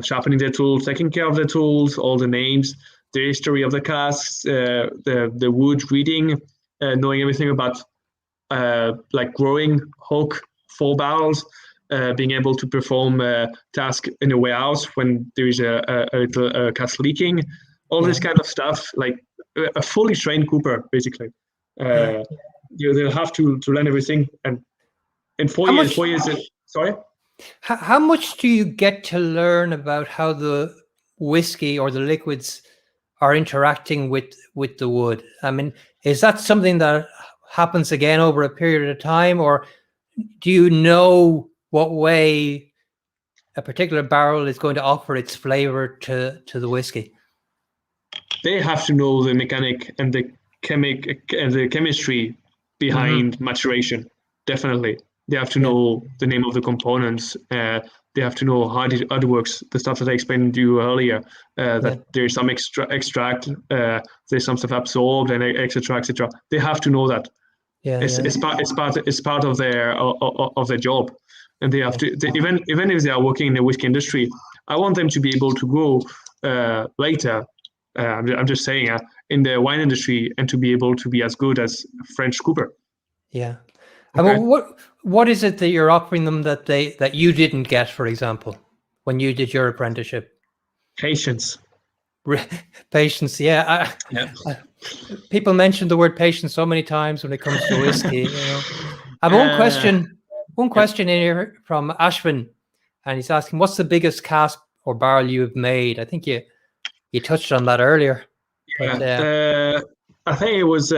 sharpening their tools, taking care of their tools, all the names, the history of the casks, the wood reading, knowing everything about like growing oak 4 barrels, being able to perform a task in a warehouse when there is a little cask leaking, all this kind of stuff, like a fully trained cooper, basically. They'll have to learn everything, and in 4 years. Sorry? How much do you get to learn about how the whiskey or the liquids are interacting with the wood? I mean, is that something that happens again over a period of time, or do you know what way a particular barrel is going to offer its flavor to the whiskey? They have to know the mechanic and the chemistry behind maturation. Definitely, they have to know the name of the components. They They have to know how it works. The stuff that I explained to you earlier, that there's some extract, there's some stuff absorbed, and etc. etc. They have to know that. It's part of their job, and they have to. Even if they are working in the whiskey industry, I want them to be able to go later. I'm just saying, in the wine industry, and to be able to be as good as French cooper. Yeah. Okay. I mean, what is it that you're offering them that you didn't get, for example, when you did your apprenticeship? Patience. Patience, yeah. People mention the word patience so many times when it comes to whiskey. You know, I have one question in here from Ashwin, and he's asking, "What's the biggest cask or barrel you have made?" I think you touched on that earlier. But, I think it was,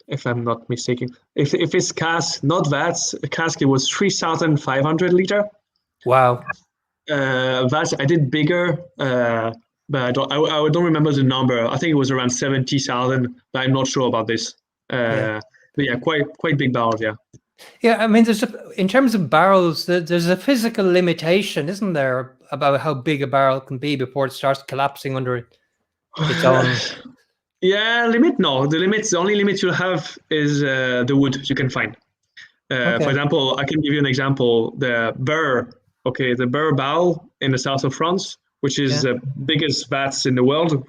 if I'm not mistaken, if it's cask, not vats, cask, it was 3,500 liter. Wow. Vats, I did bigger, but I don't remember the number. I think it was around 70,000, but I'm not sure about this. But yeah, quite big barrels, yeah. Yeah, I mean, in terms of barrels, there's a physical limitation, isn't there, about how big a barrel can be before it starts collapsing under its own. Yeah, limit? No, the only limit you'll have is the wood you can find. For example, I can give you an example. The Burr barrel in the south of France, which is the biggest vats in the world,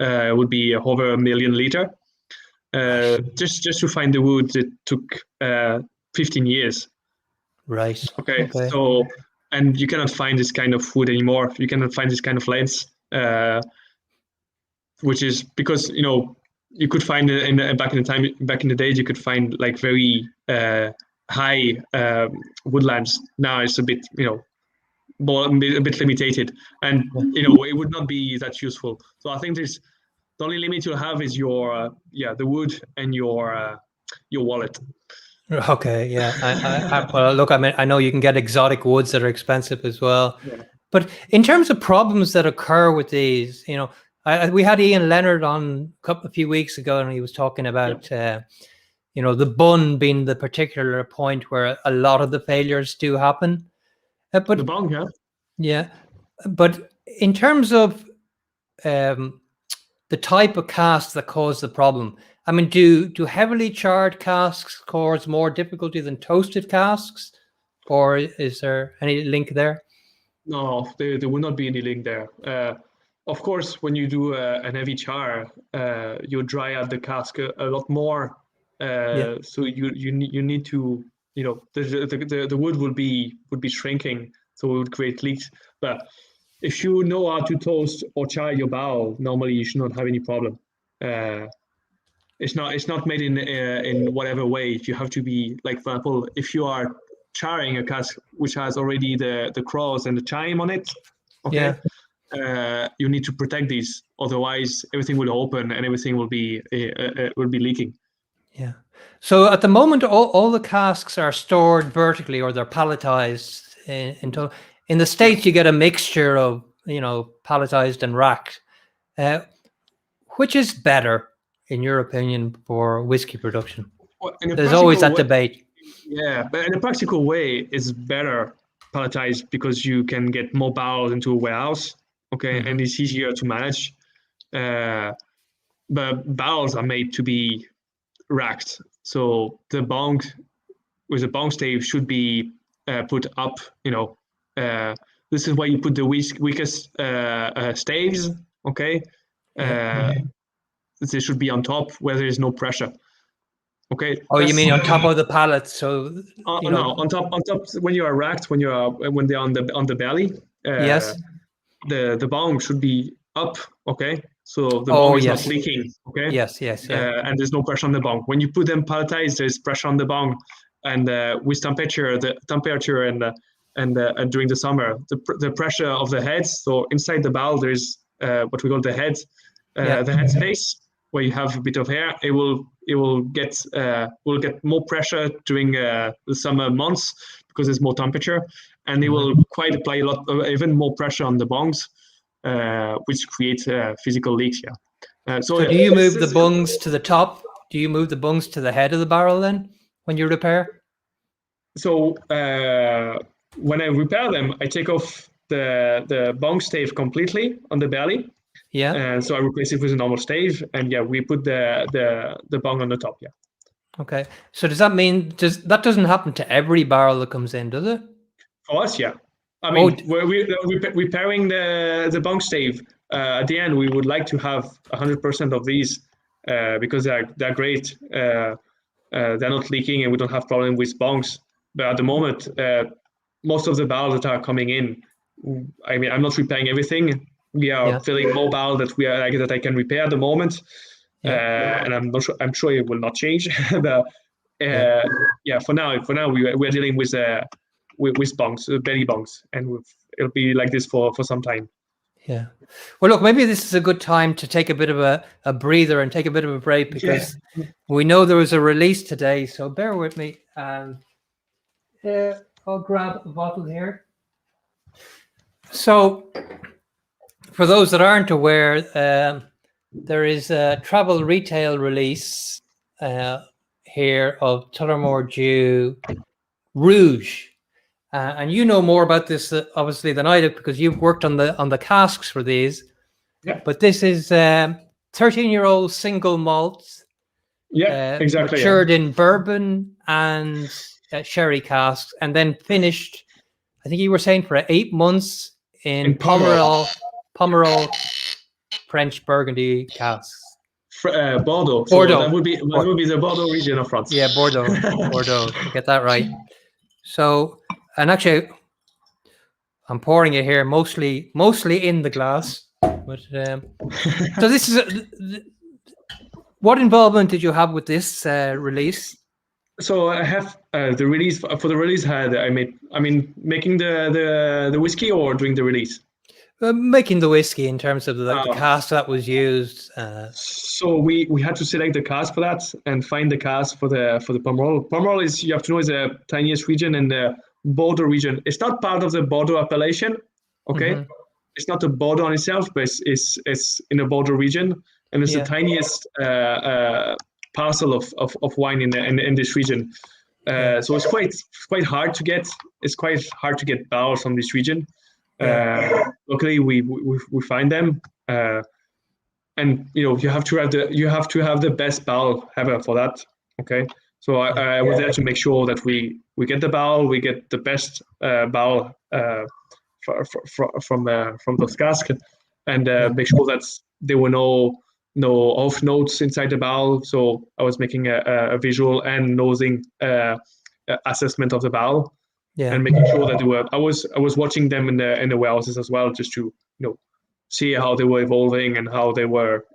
would be over 1 million liter. Just to find the wood, it took 15 years. Right. Okay. So, and you cannot find this kind of wood anymore. You cannot find this kind of leads. Which is because you could find back in the days you could find like very high woodlands. Now it's a bit a bit limited, and it would not be that useful. So I think the only limit you'll have is your the wood and your wallet. Okay, yeah. Well, look, I mean, I know you can get exotic woods that are expensive as well, but in terms of problems that occur with these, we had Ian Leonard on a few weeks ago, and he was talking about, the bun being the particular point where a lot of the failures do happen. But the bung, but in terms of the type of casks that cause the problem, I mean, do heavily charred casks cause more difficulty than toasted casks, or is there any link there? No, there will not be any link there. Of course, when you do an heavy char, you dry out the cask a lot more. So you need to, the wood would be shrinking, so it would create leaks. But if you know how to toast or char your barrel, normally you should not have any problem. It's not made in whatever way. You have to be, like, for example, if you are charring a cask which has already the cross and the chime on it, you need to protect these, otherwise everything will open and everything will be leaking. Yeah. So at the moment, all the casks are stored vertically, or they're palletized. In the States, you get a mixture of palletized and racked. Which is better, in your opinion, for whiskey production? There's always that debate. Yeah, but in a practical way, it's better palletized because you can get more barrels into a warehouse. And it's easier to manage. But barrels are made to be racked. So the bung with a bung stave should be put up. This is where you put the weakest staves. They should be on top where there is no pressure. Oh, you mean on top of the pallet? So no, on top when you are racked, when they're on the belly. Yes. The bung should be up, so the bung is not leaking, Yes. And there's no pressure on the bung. When you put them palletized, there's pressure on the bung, and with temperature and during the summer, the pressure of the heads. So inside the barrel, there's what we call the head space, where you have a bit of air. It will get more pressure during the summer months because there's more temperature. And it will quite apply even more pressure on the bungs, which creates physical leaks. So do you move the bungs to the top? Do you move the bungs to the head of the barrel then when you repair? So when I repair them, I take off the bong stave completely on the belly. Yeah. And so I replace it with a normal stave, and we put the bong on the top. Yeah. Okay. So does that mean that doesn't happen to every barrel that comes in, does it? For us, yeah. I mean, we're repairing the bong stave. At the end, we would like to have 100% of these because they're great. They're not leaking, and we don't have problem with bongs. But at the moment, most of the barrels that are coming in, I mean, I'm not repairing everything. We are filling more barrels that I can repair at the moment, and I'm not sure. I'm sure it will not change. But for now, we're dealing with bongs, belly bongs, and it'll be like this for some time. Yeah. Well, look, maybe this is a good time to take a bit of a breather and take a bit of a break, because we know there was a release today. So bear with me. I'll grab a bottle here. So for those that aren't aware, there is a travel retail release here of Tullamore DEW Rouge. And you know more about this obviously than I do, because you've worked on the casks for these. Yeah. But this is 13-year-old single malts. Yeah, exactly. Matured in bourbon and sherry casks, and then finished, I think you were saying, for 8 months in Pomerol French Burgundy casks. Bordeaux. Bordeaux. So that would be the Bordeaux region of France. Yeah, Bordeaux. Get that right. So, and actually, I'm pouring it here, mostly in the glass. But so this is what involvement did you have with this release? So I have the release for the release. Making the whiskey or doing the release. Making the whiskey, in terms of the cask that was used. So we had to select the cask for that and find the cask for the Pomerol. Pomerol is, you have to know, is the tiniest region in the Bordeaux region. It's not part of the Bordeaux appellation. Okay, it's not a Bordeaux on itself, but it's in the Bordeaux region, and it's the tiniest parcel of wine in this region. So it's quite hard to get. It's quite hard to get barrels from this region. Luckily, we find them, and you have to have the best barrel ever for that. Okay, so I was there to make sure that we get the barrel, we get the best barrel from those casks, and make sure that there were no off notes inside the barrel. So I was making a visual and nosing assessment of the barrel. And making sure that they were. I was watching them in the warehouses as well, just to see how they were evolving and how they were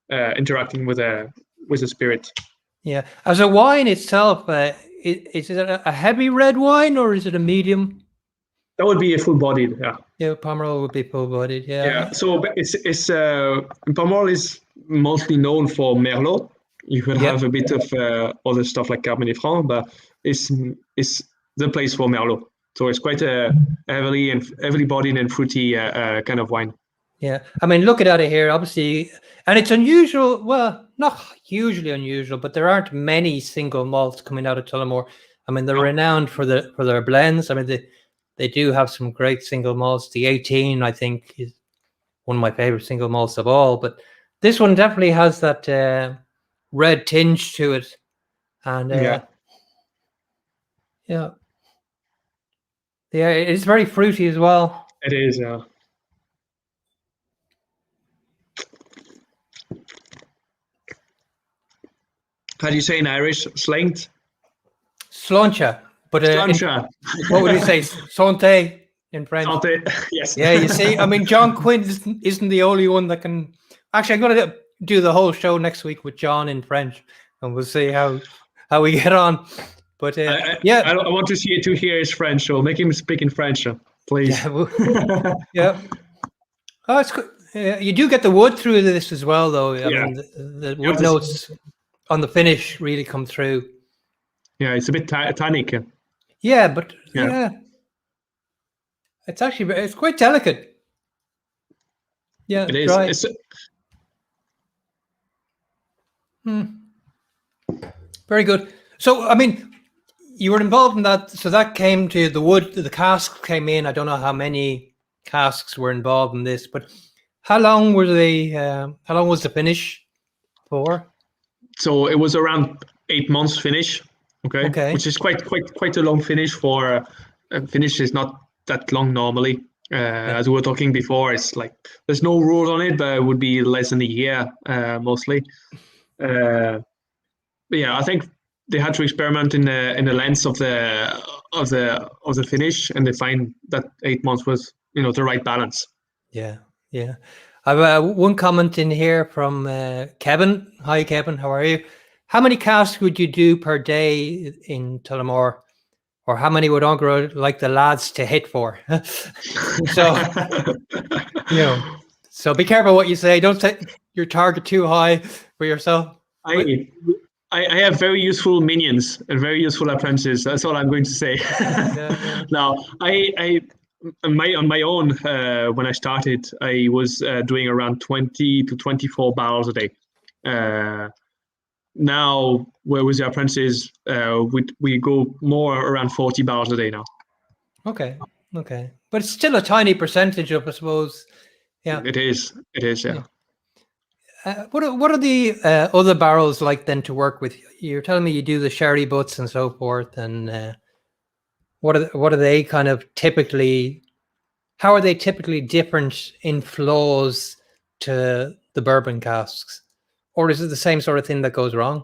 interacting with the spirit. Yeah. As a wine itself, is it a heavy red wine or is it a medium? That would be a full-bodied. Yeah. Yeah, Pomerol would be full-bodied. Yeah. Yeah. So it's Pomerol is mostly known for Merlot. You could have a bit of other stuff like Cabernet Franc, but it's the place for Merlot. So it's quite a heavily bodied and fruity kind of wine. Yeah. I mean, looking at it here, obviously, and it's unusual. Well, not hugely unusual, but there aren't many single malts coming out of Tullamore. I mean, they're renowned for their blends. I mean, they do have some great single malts. The 18, I think, is one of my favorite single malts of all. But this one definitely has that red tinge to it. And yeah, it's very fruity as well. It is, yeah. How do you say in Irish? Slangt? Slancha. But what would you say? Santé in French? Santé, yes. Yeah, you see, I mean, John Quinn isn't the only one that can. Actually, I'm going to do the whole show next week with John in French, and we'll see how we get on. But I want to see it to hear his French, so make him speak in French, please. Yeah. Oh, it's good. You do get the wood through this as well, though. I mean, the wood notes on the finish really come through. Yeah, it's a bit tannic. Yeah, but it's quite delicate. Yeah, it is. dry. Very good. So, I mean, you were involved in that. So that came to the wood. The casks came in. I don't know how many casks were involved in this, but how long were they? How long was the finish for? So it was around 8 months finish. Okay. Which is quite a long finish for finish is not that long normally. As we were talking before, it's like there's no rules on it, but it would be less than a year mostly. But yeah, I think they had to experiment in the length of the finish, and they find that 8 months was the right balance. Yeah. I have one comment in here from Kevin. Hi, Kevin. How are you? How many casks would you do per day in Tullamore? Or how many would Enguerrand like the lads to hit for? So, so be careful what you say. Don't set your target too high for yourself. I have very useful minions and very useful apprentices. That's all I'm going to say. Yeah. Now, on my own, when I started, I was doing around 20 to 24 barrels a day. Now, where with the apprentices, we go more around 40 barrels a day now. Okay. But it's still a tiny percentage of, I suppose. Yeah. It is, yeah. What are the other barrels like then to work with? You're telling me you do the sherry butts and so forth, and what are they kind of typically? How are they typically different in flows to the bourbon casks, or is it the same sort of thing that goes wrong?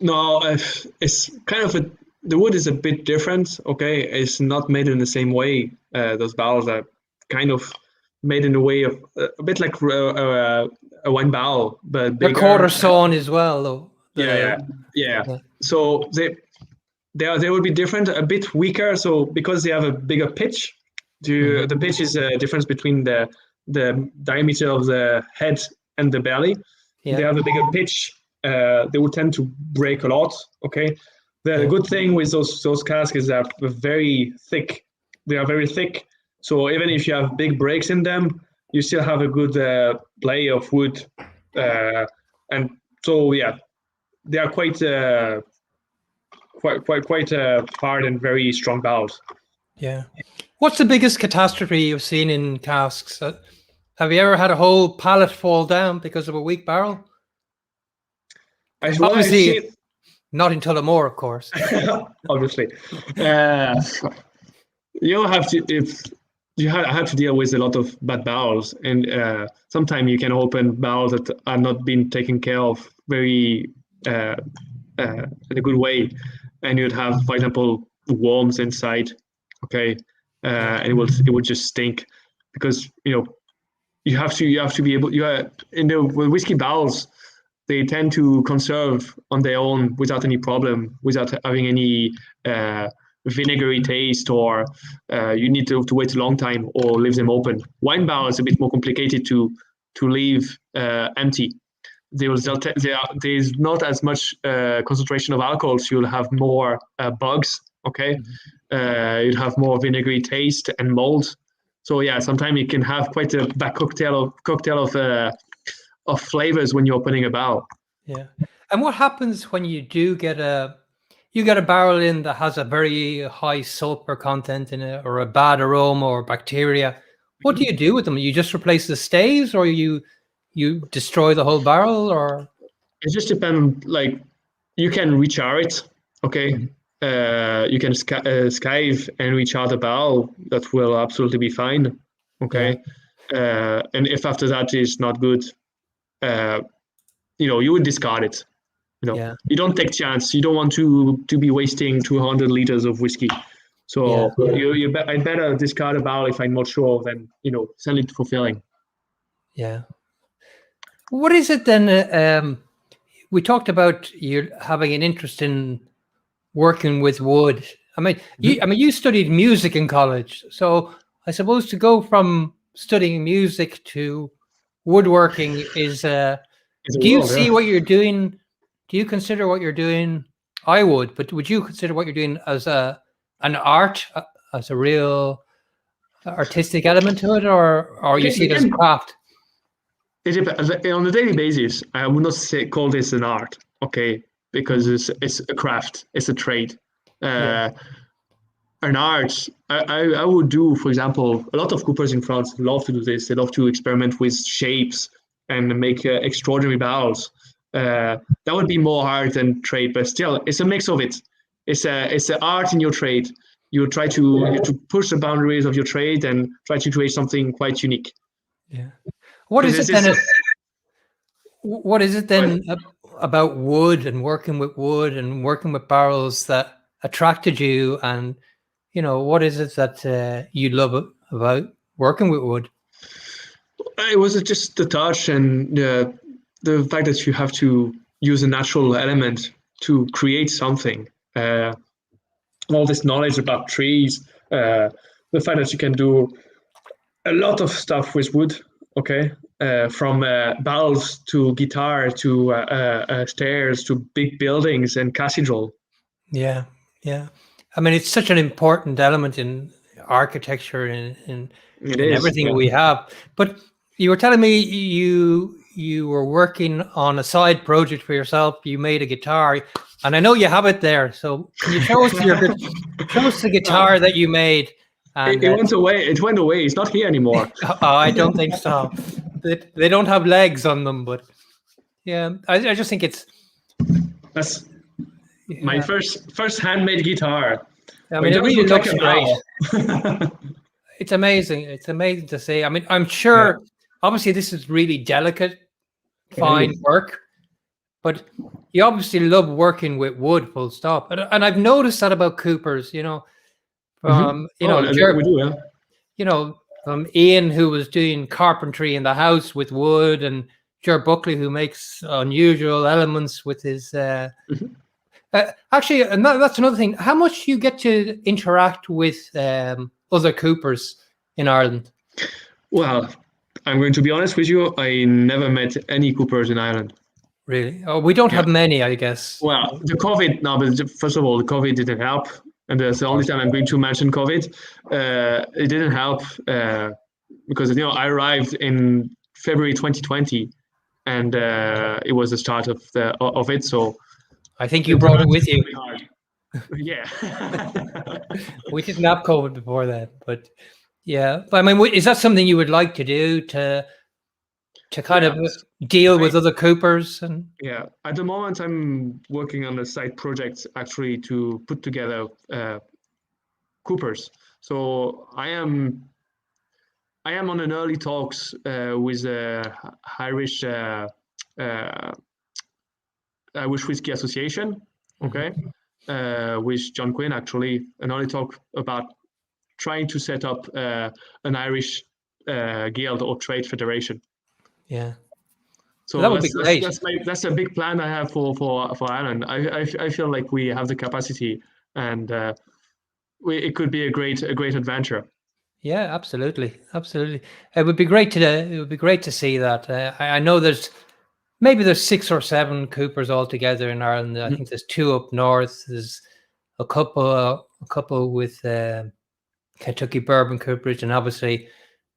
No, it's kind of the wood is a bit different. Okay, it's not made in the same way. Those barrels are kind of made in a way of a bit like a wine barrel, but bigger. They're quarter sawn as well, though. Yeah. So they will be different, a bit weaker. So because they have a bigger pitch, the pitch is a difference between the diameter of the head and the belly. Yeah. They have a bigger pitch. They will tend to break a lot. Okay. The good thing with those casks is they're very thick. They are very thick. So even if you have big breaks in them, you still have a good play of wood. And so yeah, they are quite hard and very strong barrels. Yeah. What's the biggest catastrophe you've seen in casks? Have you ever had a whole pallet fall down because of a weak barrel? Obviously, not in Tullamore, of course. Obviously, you have to deal with a lot of bad barrels, and sometimes you can open barrels that are not being taken care of very in a good way, and you'd have, for example, worms inside. Okay, and it will just stink because you have to be able. In the whiskey barrels, they tend to conserve on their own without any problem, without having any vinegary taste, or you need to wait a long time or leave them open. Wine barrels is a bit more complicated to leave empty. There's not as much concentration of alcohol, so you'll have more bugs. Okay, you'll have more vinegary taste and mold. So yeah, sometimes you can have quite a bad cocktail of flavors when you're opening a barrel. Yeah. And what happens when you do get a barrel in that has a very high sulfur content in it, or a bad aroma or bacteria? What do you do with them? You just replace the staves, or you destroy the whole barrel, or? It just depends. Like, you can rechar it. Okay. You can skive and rechar the barrel. That will absolutely be fine. Okay. Yeah. And if after that is not good, you would discard it. You don't take chance. You don't want to be wasting 200 liters of whiskey. So I'd better discard a barrel if I'm not sure than send it for filling. Yeah. What is it then? We talked about you having an interest in working with wood. I mean, you studied music in college, so I suppose to go from studying music to woodworking is. Do you see what you're doing? Do you consider what you're doing? I would, but would you consider what you're doing as an art, as a real artistic element to it, or you see it as craft? On a daily basis, I would not call this an art, okay? Because it's a craft, it's a trade. an art. I would do, for example, a lot of coopers in France love to do this. They love to experiment with shapes and make extraordinary barrels. That would be more art than trade, but still, it's a mix of it. It's an art in your trade. You try to push the boundaries of your trade and try to create something quite unique. Yeah. What is it then about wood and working with barrels that attracted you? And, what is it that you love about working with wood? It was just the touch and the fact that you have to use a natural element to create something. All this knowledge about trees, the fact that you can do a lot of stuff with wood, okay? From barrels to guitar to stairs to big buildings and cathedral. Yeah, yeah. I mean, it's such an important element in architecture and in everything we have. But you were telling me you were working on a side project for yourself. You made a guitar, and I know you have it there. So can you show us the guitar that you made? And, it went away. It went away. It's not here anymore. I don't think so. They don't have legs on them, but yeah, I just think that's my first handmade guitar. I mean, it really looks great. It's amazing. It's amazing to see. I mean, I'm sure, obviously, this is really delicate, fine work, but you obviously love working with wood, full stop. And I've noticed that about Coopers, from, we do, from Ian, who was doing carpentry in the house with wood, and Ger Buckley, who makes unusual elements with his... actually, and that's another thing. How much do you get to interact with other Coopers in Ireland? Well, I'm going to be honest with you. I never met any Coopers in Ireland. Really? Oh, we don't have many, I guess. Well, the COVID, but first of all, the COVID didn't help. And that's the only time I'm going to mention COVID. It didn't help because, I arrived in February 2020 and it was the start of it. So I think you brought it with you. Yeah. We didn't have COVID before that, but yeah. But I mean, is that something you would like to do to kind of deal with other Coopers? And yeah, at the moment I'm working on a side project actually to put together Coopers. So I am on an early talks with the Irish Whiskey Association, okay, with John Quinn actually, an early talk about trying to set up an Irish guild or trade federation. Yeah. So that would be great. That's a big plan I have for Ireland. I feel like we have the capacity, and it could be a great adventure. Yeah, absolutely. It would be great to see that. I know there's 6 or 7 Coopers altogether in Ireland. I think there's 2 up north. There's a couple with Kentucky Bourbon Cooperage, and obviously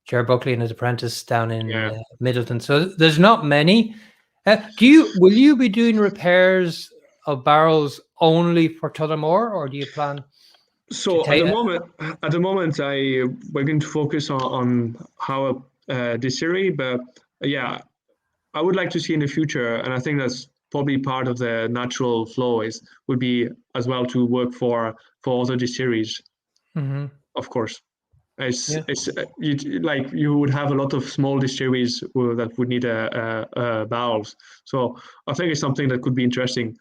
Ger Buckley and his apprentice down in Middleton. So there's not many. Will you be doing repairs of barrels only for Tullamore, or do you plan? So at the moment, we're going to focus on how distillery, but I would like to see in the future, and I think that's probably part of the natural flow would be as well to work for other distilleries, of course. You would have a lot of small distilleries that would need barrels. So I think it's something that could be interesting.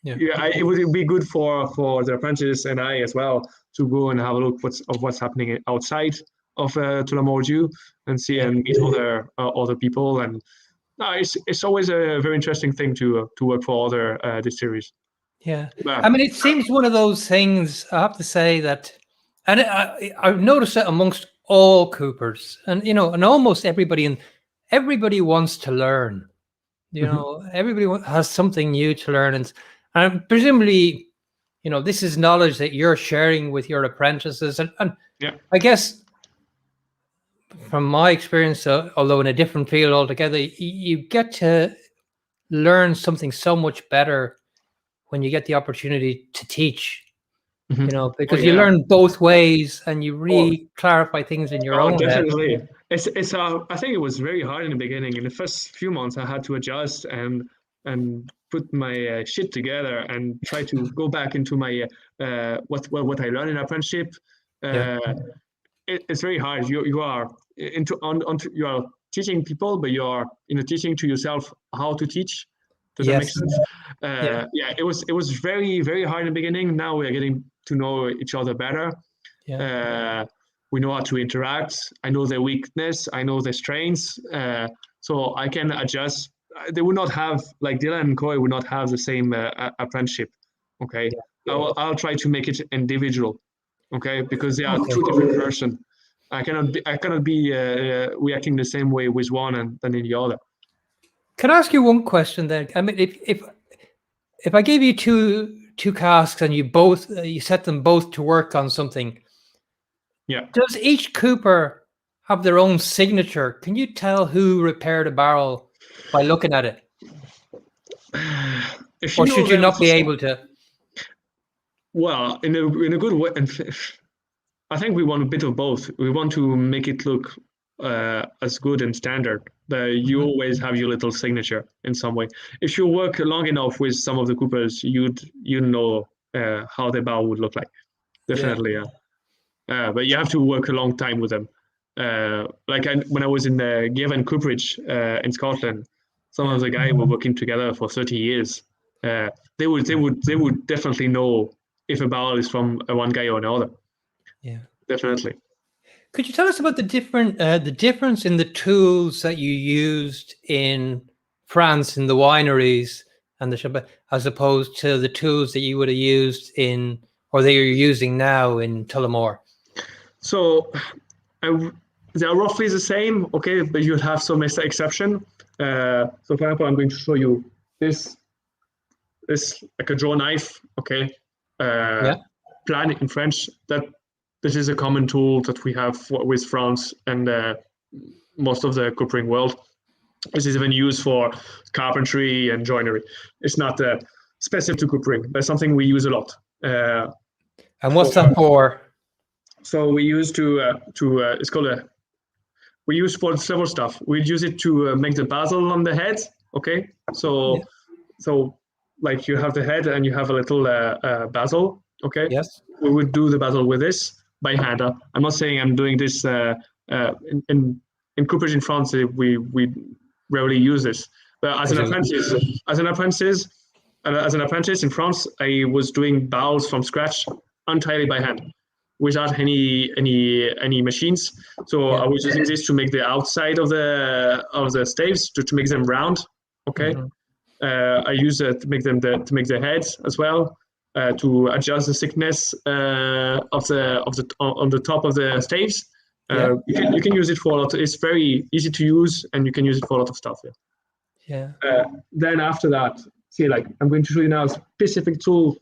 It would be good for the apprentices and I as well to go and have a look what's happening outside of Tullamore DEW and see and meet other people. And it's always a very interesting thing to work for other distilleries. Yeah, I mean, it seems one of those things. I have to say that, and I've noticed it amongst all Coopers, and and almost everybody, and everybody wants to learn. Everybody has something new to learn, and presumably, this is knowledge that you're sharing with your apprentices, and I guess from my experience, although in a different field altogether, you get to learn something so much better when you get the opportunity to teach because you learn both ways and you really clarify things in your own definitely. head. It's I think it was very hard in the beginning. In the first few months, I had to adjust and put my shit together and try to go back into my what I learned in apprenticeship. It's very hard. You are you are teaching people, but you are teaching to yourself how to teach. Does that make sense? It was very, very hard in the beginning. Now we are getting to know each other better. We know how to interact. I know their weakness. I know their strengths. So I can adjust. They would not have, like Dylan and Coy would not have the same apprenticeship. Okay. I'll try to make it individual. Okay. Because they are two different persons. I cannot be reacting the same way with one than in the other. Can I ask you one question then? I mean, if I gave you two casks and you set them both to work on something, does each cooper have their own signature? Can you tell who repaired a barrel by looking at it? Or should you not be able to? Well, in a good way, I think we want a bit of both. We want to make it look as good and standard, but you always have your little signature in some way. If you work long enough with some of the coopers, you'd know how the barrel would look like. Definitely, but you have to work a long time with them. When I was in the Enguerrand Cooperage in Scotland, some of the guys were working together for 30 years. They would definitely know if a barrel is from one guy or another. Yeah, definitely. Could you tell us about the difference in the tools that you used in France in the wineries and the shop, as opposed to the tools that you would have used or that you're using now in Tullamore? So they are roughly the same, okay, but you'll have some exception. So for example, I'm going to show you this like a draw knife, okay, plan in French. This is a common tool that we have with France and most of the coopering world. This is even used for carpentry and joinery. It's not specific to coopering, but something we use a lot. And what's that for? So we use it's called we use for several stuff. We use it to make the basil on the head. Okay, so like you have the head and you have a little basil. Okay. Yes. We would do the basil with this by hand. I'm not saying I'm doing this in Cooperage in France. We rarely use this, but as an apprentice in France, I was doing barrels from scratch entirely by hand, without any machines. So I was using this to make the outside of the staves to make them round. Okay, I use it to make the heads as well. To adjust the thickness on the top of the staves. You can use it for a lot. It's very easy to use, and you can use it for a lot of stuff. Then after that, see, like I'm going to show you now a specific tool.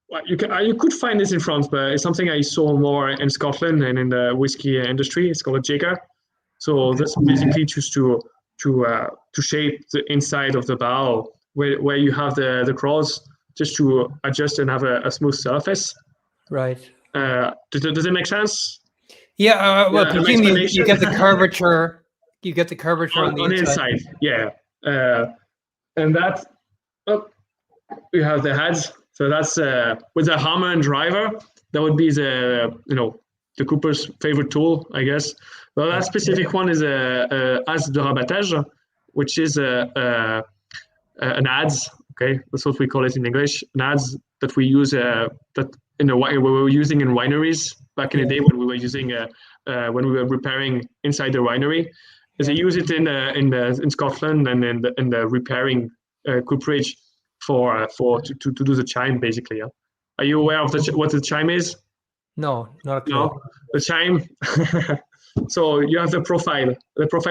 Well, you could find this in France, but it's something I saw more in Scotland and in the whiskey industry. It's called a jigger. So that's basically just to shape the inside of the barrel where you have the cross, just to adjust and have a smooth surface. Right. Does it make sense? Yeah. Well, presumably you get the curvature. You get the curvature on the inside. Yeah. And that, you have the heads. So that's with the hammer and driver. That would be the cooper's favorite tool, I guess. Well, that specific one is a as de rabattage, which is an adze. Okay, that's what we call it in English. An adze that we use we were using in wineries back in the day when we were using when we were repairing inside the winery. They use it in Scotland and in the repairing cooperage to do the chime basically. Yeah? Are you aware of what the chime is? No, not a clue. No, the chime. So you have the profile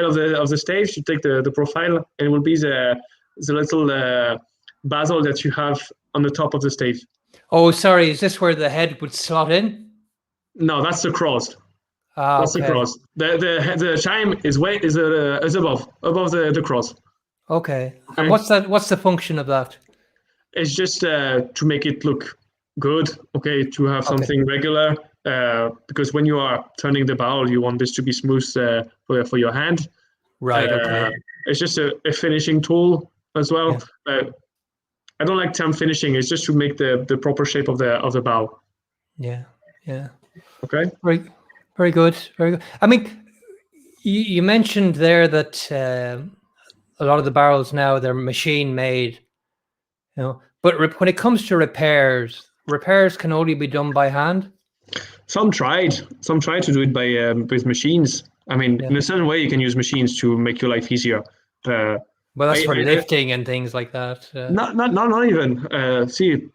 of the stage. You take the profile, and it will be the little basil that you have on the top of the stage. Oh, sorry. Is this where the head would slot in? No, that's the cross. That's the cross. The chime is above the cross. Okay. And what's the function of that? It's just to make it look good. Okay, to have something regular. Because when you are turning the barrel, you want this to be smooth for your hand. Right. Okay. It's just a finishing tool as well. Yeah. I don't like term finishing. It's just to make the proper shape of the barrel. Yeah. Yeah. Okay. Very, very good. Very good. I mean, you mentioned there that a lot of the barrels now they're machine made, you know. But when it comes to repairs can only be done by hand. Some tried to do it by with machines. I mean, in a certain way, you can use machines to make your life easier. Well, that's for lifting and things like that. Not even. See,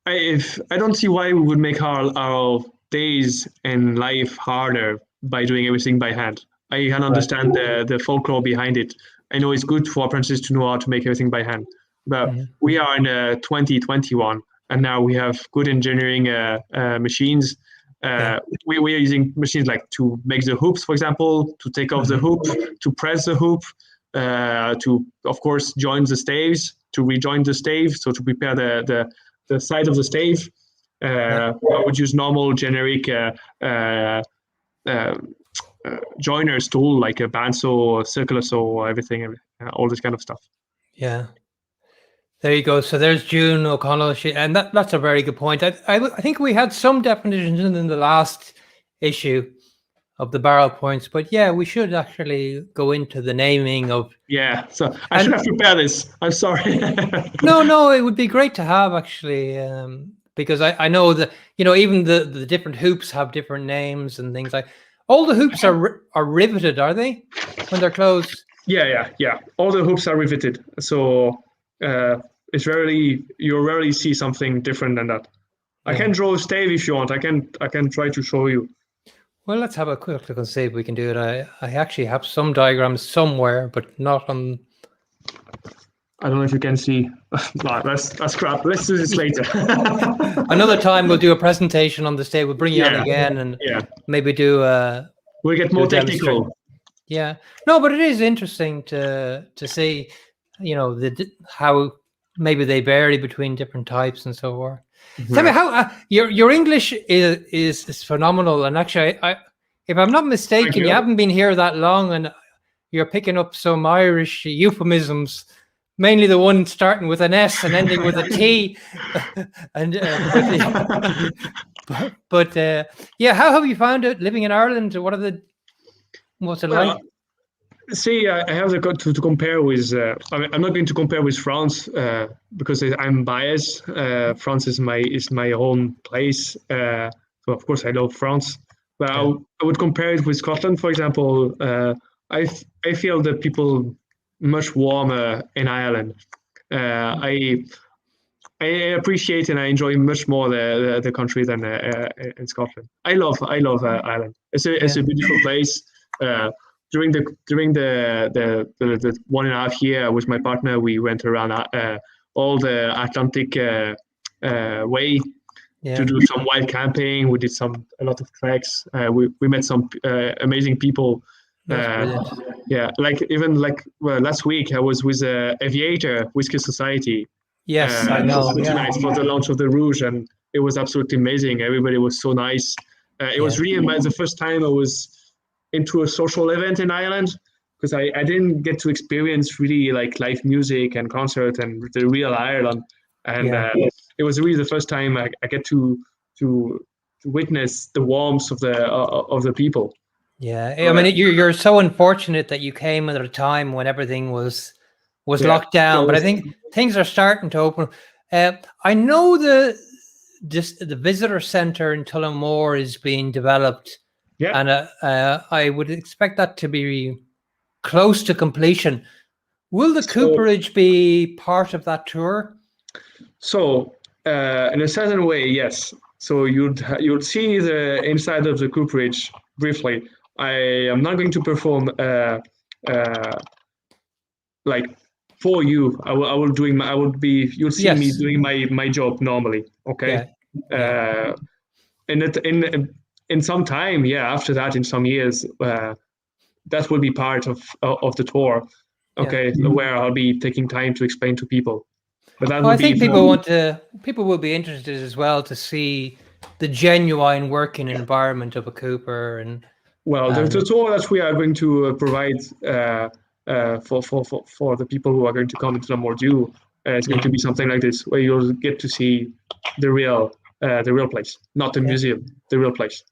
I don't see why we would make our days in life harder by doing everything by hand. I can understand the folklore behind it. I know it's good for apprentices to know how to make everything by hand, but we are in 2021, and now we have good engineering machines. We are using machines like to make the hoops, for example, to take off the hoop, to press the hoop, to, of course, join the staves, to rejoin the stave, so to prepare the side of the stave. I would use normal generic joiners tool like a bandsaw, circular saw, everything, all this kind of stuff. Yeah. There you go. So there's June O'Connell, and that's a very good point. I think we had some definitions in the last issue of the barrel points, but yeah, we should actually go into the naming of. Yeah, so I should have prepared this. I'm sorry. No, it would be great to have actually, because I know that even the different hoops have different names and things like. All the hoops are riveted, are they, when they're closed? Yeah. All the hoops are riveted, so it's you rarely see something different than that. I can draw a stave if you want. I can try to show you. Well, let's have a quick look and see if we can do it. I actually have some diagrams somewhere, but not on. I don't know if you can see. No, that's crap. Let's do this later. Another time we'll do a presentation on the stage. We'll bring you on again and maybe do. We'll get more technical. Yeah, no, but it is interesting to see, how maybe they vary between different types and so forth. Tell me how your English is phenomenal, and actually, if I'm not mistaken, you haven't been here that long, and you're picking up some Irish euphemisms, mainly the one starting with an S and ending with a T. And how have you found it living in Ireland? What's it like? See, I have to compare with. I'm not going to compare with France because I'm biased. France is my home place, so of course I love France. But I would compare it with Scotland, for example. I feel the people much warmer in Ireland. I appreciate and I enjoy much more the country than in Scotland. I love Ireland. It's a beautiful place. During the 1.5 year with my partner, we went around all the Atlantic way to do some wild camping. We did a lot of treks. We met some amazing people. Last week I was with Aviator Whiskey Society. Yes, I know. Nice for the launch of the Rouge, and it was absolutely amazing. Everybody was so nice. It was really the first time I was into a social event in Ireland, because I didn't get to experience really like live music and concert and the real Ireland, and it was really the first time I get to witness the warmth of the people. Yeah, I mean you're so unfortunate that you came at a time when everything was locked down, but I think things are starting to open. I know the visitor center in Tullamore is being developed. Yeah, and I would expect that to be close to completion. Will the Cooperage be part of that tour? So, in a certain way, yes. So you'd see the inside of the Cooperage briefly. I am not going to perform like for you. You'll see me doing my job normally. Okay. Yeah. In some time, after that, in some years, that will be part of the tour, okay, where I'll be taking time to explain to people. But that Well, I would be think people will be interested as well to see the genuine working environment of a cooper. And well, the tour that we are going to provide for the people who are going to come into Tullamore DEW is going to be something like this, where you'll get to see the real place, not the museum, the real place.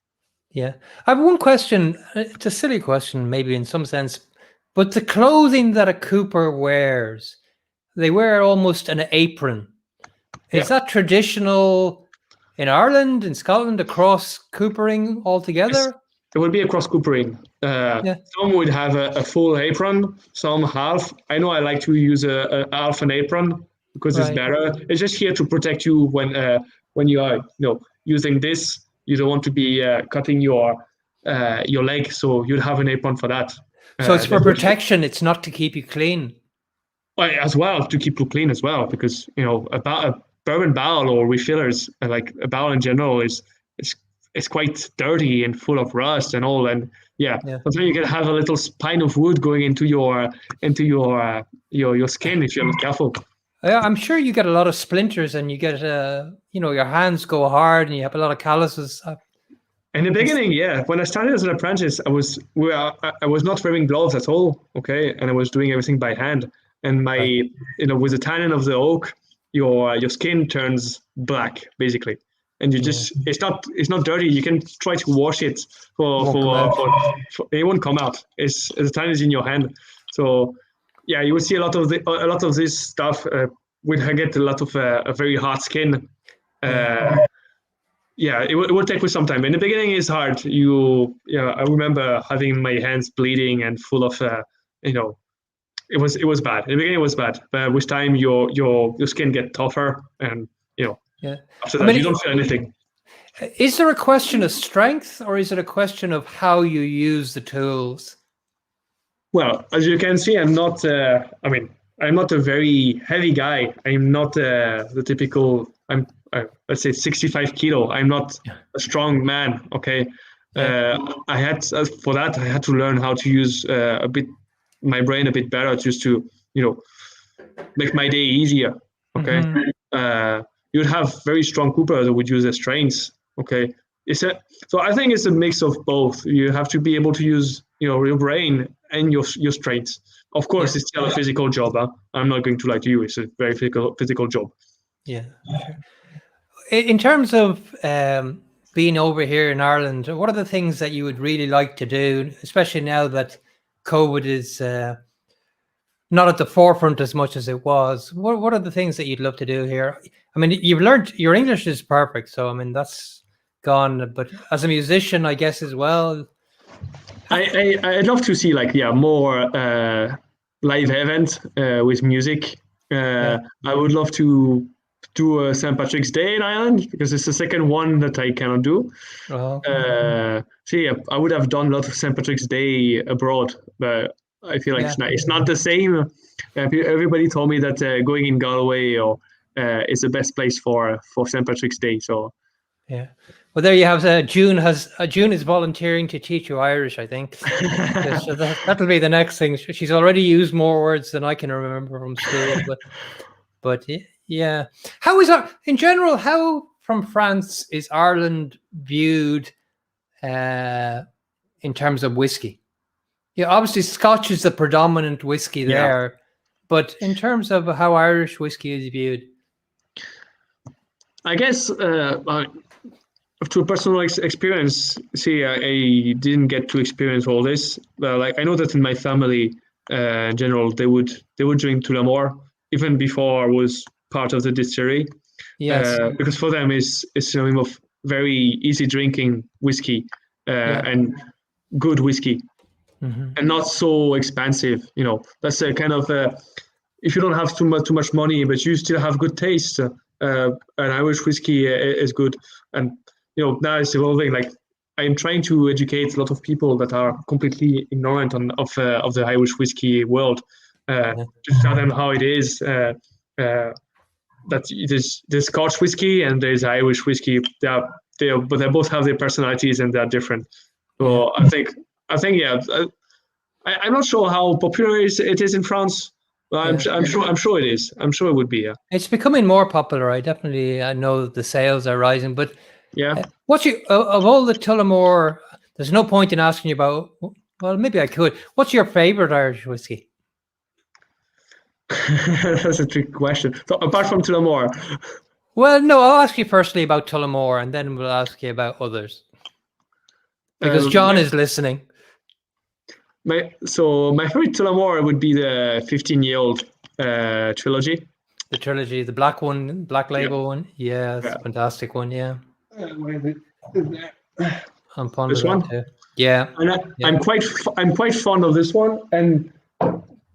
Yeah, I have one question. It's a silly question, maybe in some sense, but the clothing that a cooper wears, they wear almost an apron. Is that traditional in Ireland, in Scotland, across coopering altogether? It would be across coopering. Some would have a full apron, some half. I know I like to use a half an apron because it's better. It's just here to protect you when you are using this. You don't want to be cutting your leg, so you'd have an apron for that. So it's for protection. It's not to keep you clean. As well, to keep you clean as well, because a bourbon barrel or refillers, like a barrel in general, is quite dirty and full of rust and all, and sometimes you can have a little spine of wood going into your skin if you're not careful. Yeah, I'm sure you get a lot of splinters, and you get your hands go hard, and you have a lot of calluses. In the beginning, when I started as an apprentice, I was not wearing gloves at all, okay, and I was doing everything by hand. And with the tannin of the oak, your skin turns black basically, and you just it's not dirty. You can try to wash it it won't come out. The tannin is in your hand, so you will see a lot of this stuff. Would get a lot of a very hard skin. It will take with some time. In the beginning, it's hard. I remember having my hands bleeding and full of It was bad. In the beginning, it was bad. But with time, your skin get tougher, and after that, you don't feel anything. Is there a question of strength, or is it a question of how you use the tools? Well, as you can see, I'm not. I'm not a very heavy guy. I'm not the typical. Let's say 65 kilo. I'm not a strong man. Okay. I had to learn how to use my brain a bit better, just to make my day easier. Okay. You'd have very strong coopers that would use their strengths. Okay. So I think it's a mix of both. You have to be able to use your brain and your strengths. Of course, it's still a physical job. I'm not going to lie to you. It's a very physical job. Yeah. In terms of being over here in Ireland, what are the things that you would really like to do, especially now that COVID is not at the forefront as much as it was? What are the things that you'd love to do here? I mean, you've learned your English is perfect, so I mean that's gone. But as a musician, I guess as well. I'd love to see more live events with music. I would love to do a St. Patrick's Day in Ireland, because it's the second one that I cannot do. I would have done a lot of St. Patrick's Day abroad, but I feel like it's not the same. Everybody told me that going in Galway is the best place for St. Patrick's Day. So well, there you have June is volunteering to teach you Irish, I think. So that'll be the next thing. She's already used more words than I can remember from school, but yeah. How is in general? How from France is Ireland viewed in terms of whiskey? Yeah, obviously Scotch is the predominant whiskey there, but in terms of how Irish whiskey is viewed, I guess to a personal experience. I didn't get to experience all this, but I know that in my family, in general, they would drink Tullamore even before I was part of the distillery. Yes, because for them it's synonym of very easy drinking whiskey and good whiskey, and not so expensive. That's a kind of if you don't have too much money, but you still have good taste. An Irish whiskey is good, and now it's evolving. I'm trying to educate a lot of people that are completely ignorant of the Irish whiskey world, to tell them how it is. That there's Scotch whiskey and there's Irish whiskey. But they both have their personalities and they're different. So I think I'm not sure how popular it is in France. Well, I'm sure it is. I'm sure it would be. Yeah. It's becoming more popular. I know the sales are rising, but Yeah. what's your of all the Tullamore? There's no point in asking you about. Well, maybe I could. What's your favorite Irish whiskey? That's a trick question. So apart from Tullamore, Well, no, I'll ask you firstly about Tullamore, and then we'll ask you about others. Because John is listening. my favorite Tullamore would be the 15-year-old trilogy. The trilogy, the black one, black label one. Yeah, it's Yeah. a fantastic one. Yeah. Where is it? I'm fond This of that one? too. Yeah. And Yeah. I'm quite fond of this one. And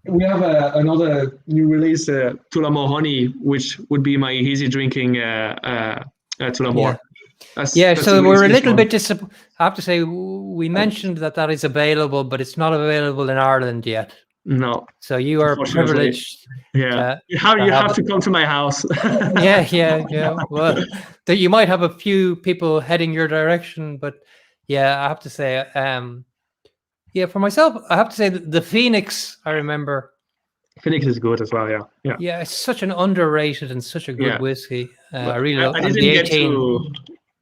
we have another new release, Tullamore Honey, which would be my easy drinking Tullamore. Yeah. That's So the we're a release little one. bit I have to say we mentioned that is available, but it's not available in Ireland yet. No. So you are Unfortunately. privileged. Yeah. You have to come to my house. Yeah. Well, you might have a few people heading your direction, but yeah, I have to say, yeah, for myself, I have to say the Phoenix. I remember. Phoenix is good as well. Yeah. Yeah, it's such an underrated and such a good whiskey. I really love. I didn't the get 18. to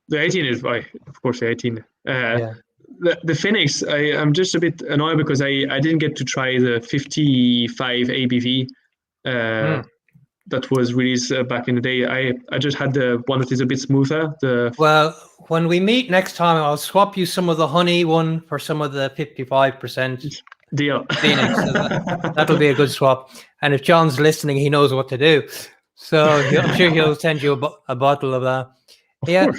the 18 is of course the 18. Yeah. The Phoenix, I'm just a bit annoyed because I didn't get to try the 55 ABV that was released back in the day. I just had the one that is a bit smoother. Well, when we meet next time, I'll swap you some of the honey one for some of the 55%. Deal. Phoenix. So that'll be a good swap. And if John's listening, he knows what to do. So I'm sure he'll send you a bottle of that. Yeah.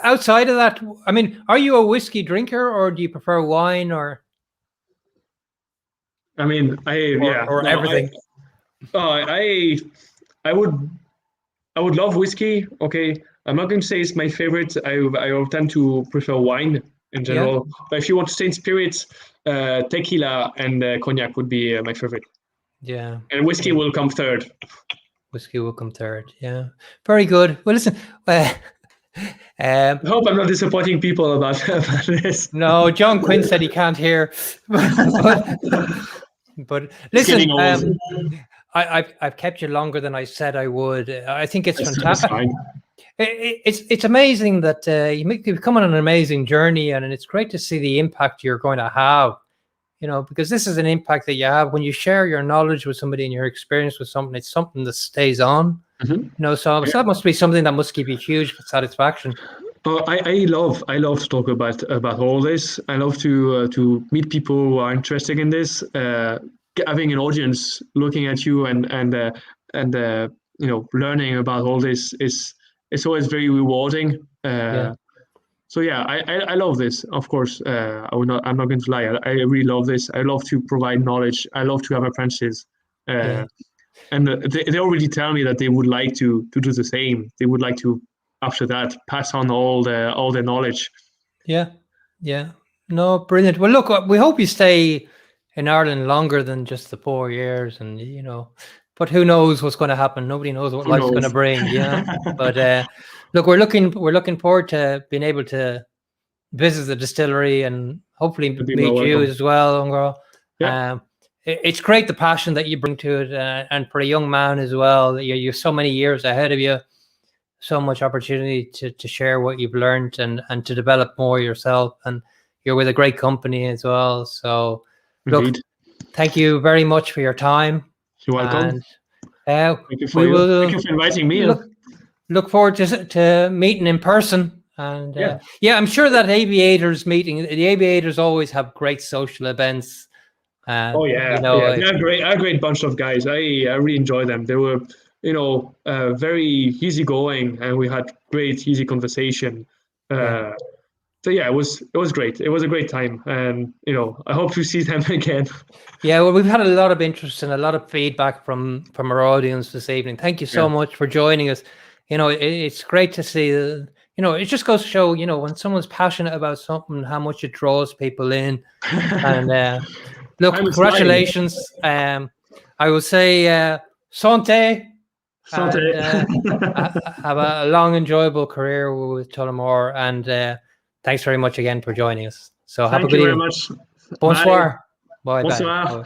Outside of that, I mean, are you a whiskey drinker or do you prefer wine or? I mean, everything. I would love whiskey. Okay, I'm not going to say it's my favorite. I tend to prefer wine in general. But if you want to stay in spirits, tequila and cognac would be my favorite. Yeah. And whiskey will come third. Whiskey will come third. Yeah. Very good. Well, listen. I hope I'm not disappointing people about this. No, John Quinn said he can't hear. But listen, I've kept you longer than I said I would. I think it's fantastic. It's amazing that you've come on an amazing journey, and it's great to see the impact you're going to have. You know, because this is an impact that you have when you share your knowledge with somebody and your experience with something. It's something that stays on. Mm-hmm. You know, so that must be something that must give you huge satisfaction. I love to talk about all this. I love to meet people who are interested in this. Having an audience looking at you and you know, learning about all this it's always very rewarding. So yeah, I love this. Of course, I'm not going to lie. I really love this. I love to provide knowledge. I love to have apprentices. And they already tell me that they would like to do the same. They would like to, after that, pass on all their knowledge. Yeah. No, brilliant. Well, look, we hope you stay in Ireland longer than just the 4 years, and you know, but who knows what's going to happen? Nobody knows what life's going to bring. Yeah. But look, we're looking forward to being able to visit the distillery and hopefully meet you as well, Enguerrand. Yeah. It's great the passion that you bring to it, and for a young man as well. You're so many years ahead of you, so much opportunity to share what you've learned and to develop more yourself. And you're with a great company as well. So, look, thank you very much for your time. You're welcome. And, thank you for inviting me. Look forward to meeting in person. And I'm sure that the aviators always have great social events. You know, they're a great bunch of guys. I really enjoy them. They were, you know, very easygoing, and we had great, easy conversation. So yeah, it was great. It was a great time, and you know, I hope to see them again. Yeah, well, we've had a lot of interest and a lot of feedback from our audience this evening. Thank you so much for joining us. You know, it's great to see. You know, it just goes to show, you know, when someone's passionate about something, how much it draws people in. And look, congratulations. I will say, santé. Santé. Have a long, enjoyable career with Tullamore, and thanks very much again for joining us. So have a good evening. Thank you very much. Bonsoir. Bye. Bonsoir.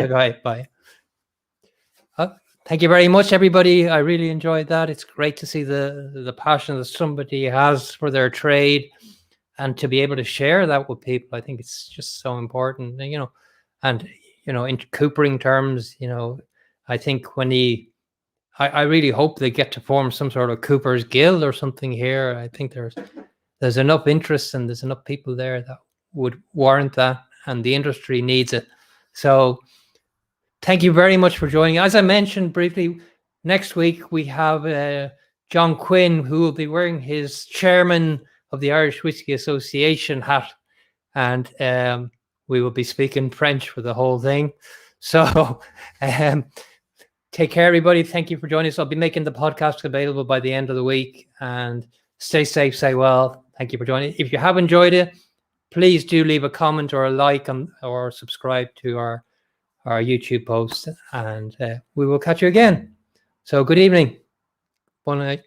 Bye. Bye. Thank you very much, everybody. I really enjoyed that. It's great to see the passion that somebody has for their trade, and to be able to share that with people. I think it's just so important, you know. And you know, in coopering terms, you know, I think I really hope they get to form some sort of Cooper's Guild or something here. I think there's enough interest and there's enough people there that would warrant that, and the industry needs it. So thank you very much for joining. As I mentioned briefly, next week we have John Quinn, who will be wearing his chairman of the Irish Whiskey Association hat, and we will be speaking French for the whole thing. So take care, everybody. Thank you for joining us. I'll be making the podcast available by the end of the week, and stay safe, stay well. Thank you for joining. If you have enjoyed it, please do leave a comment or a like or subscribe to our YouTube post, and we will catch you again. So good evening. Bon night.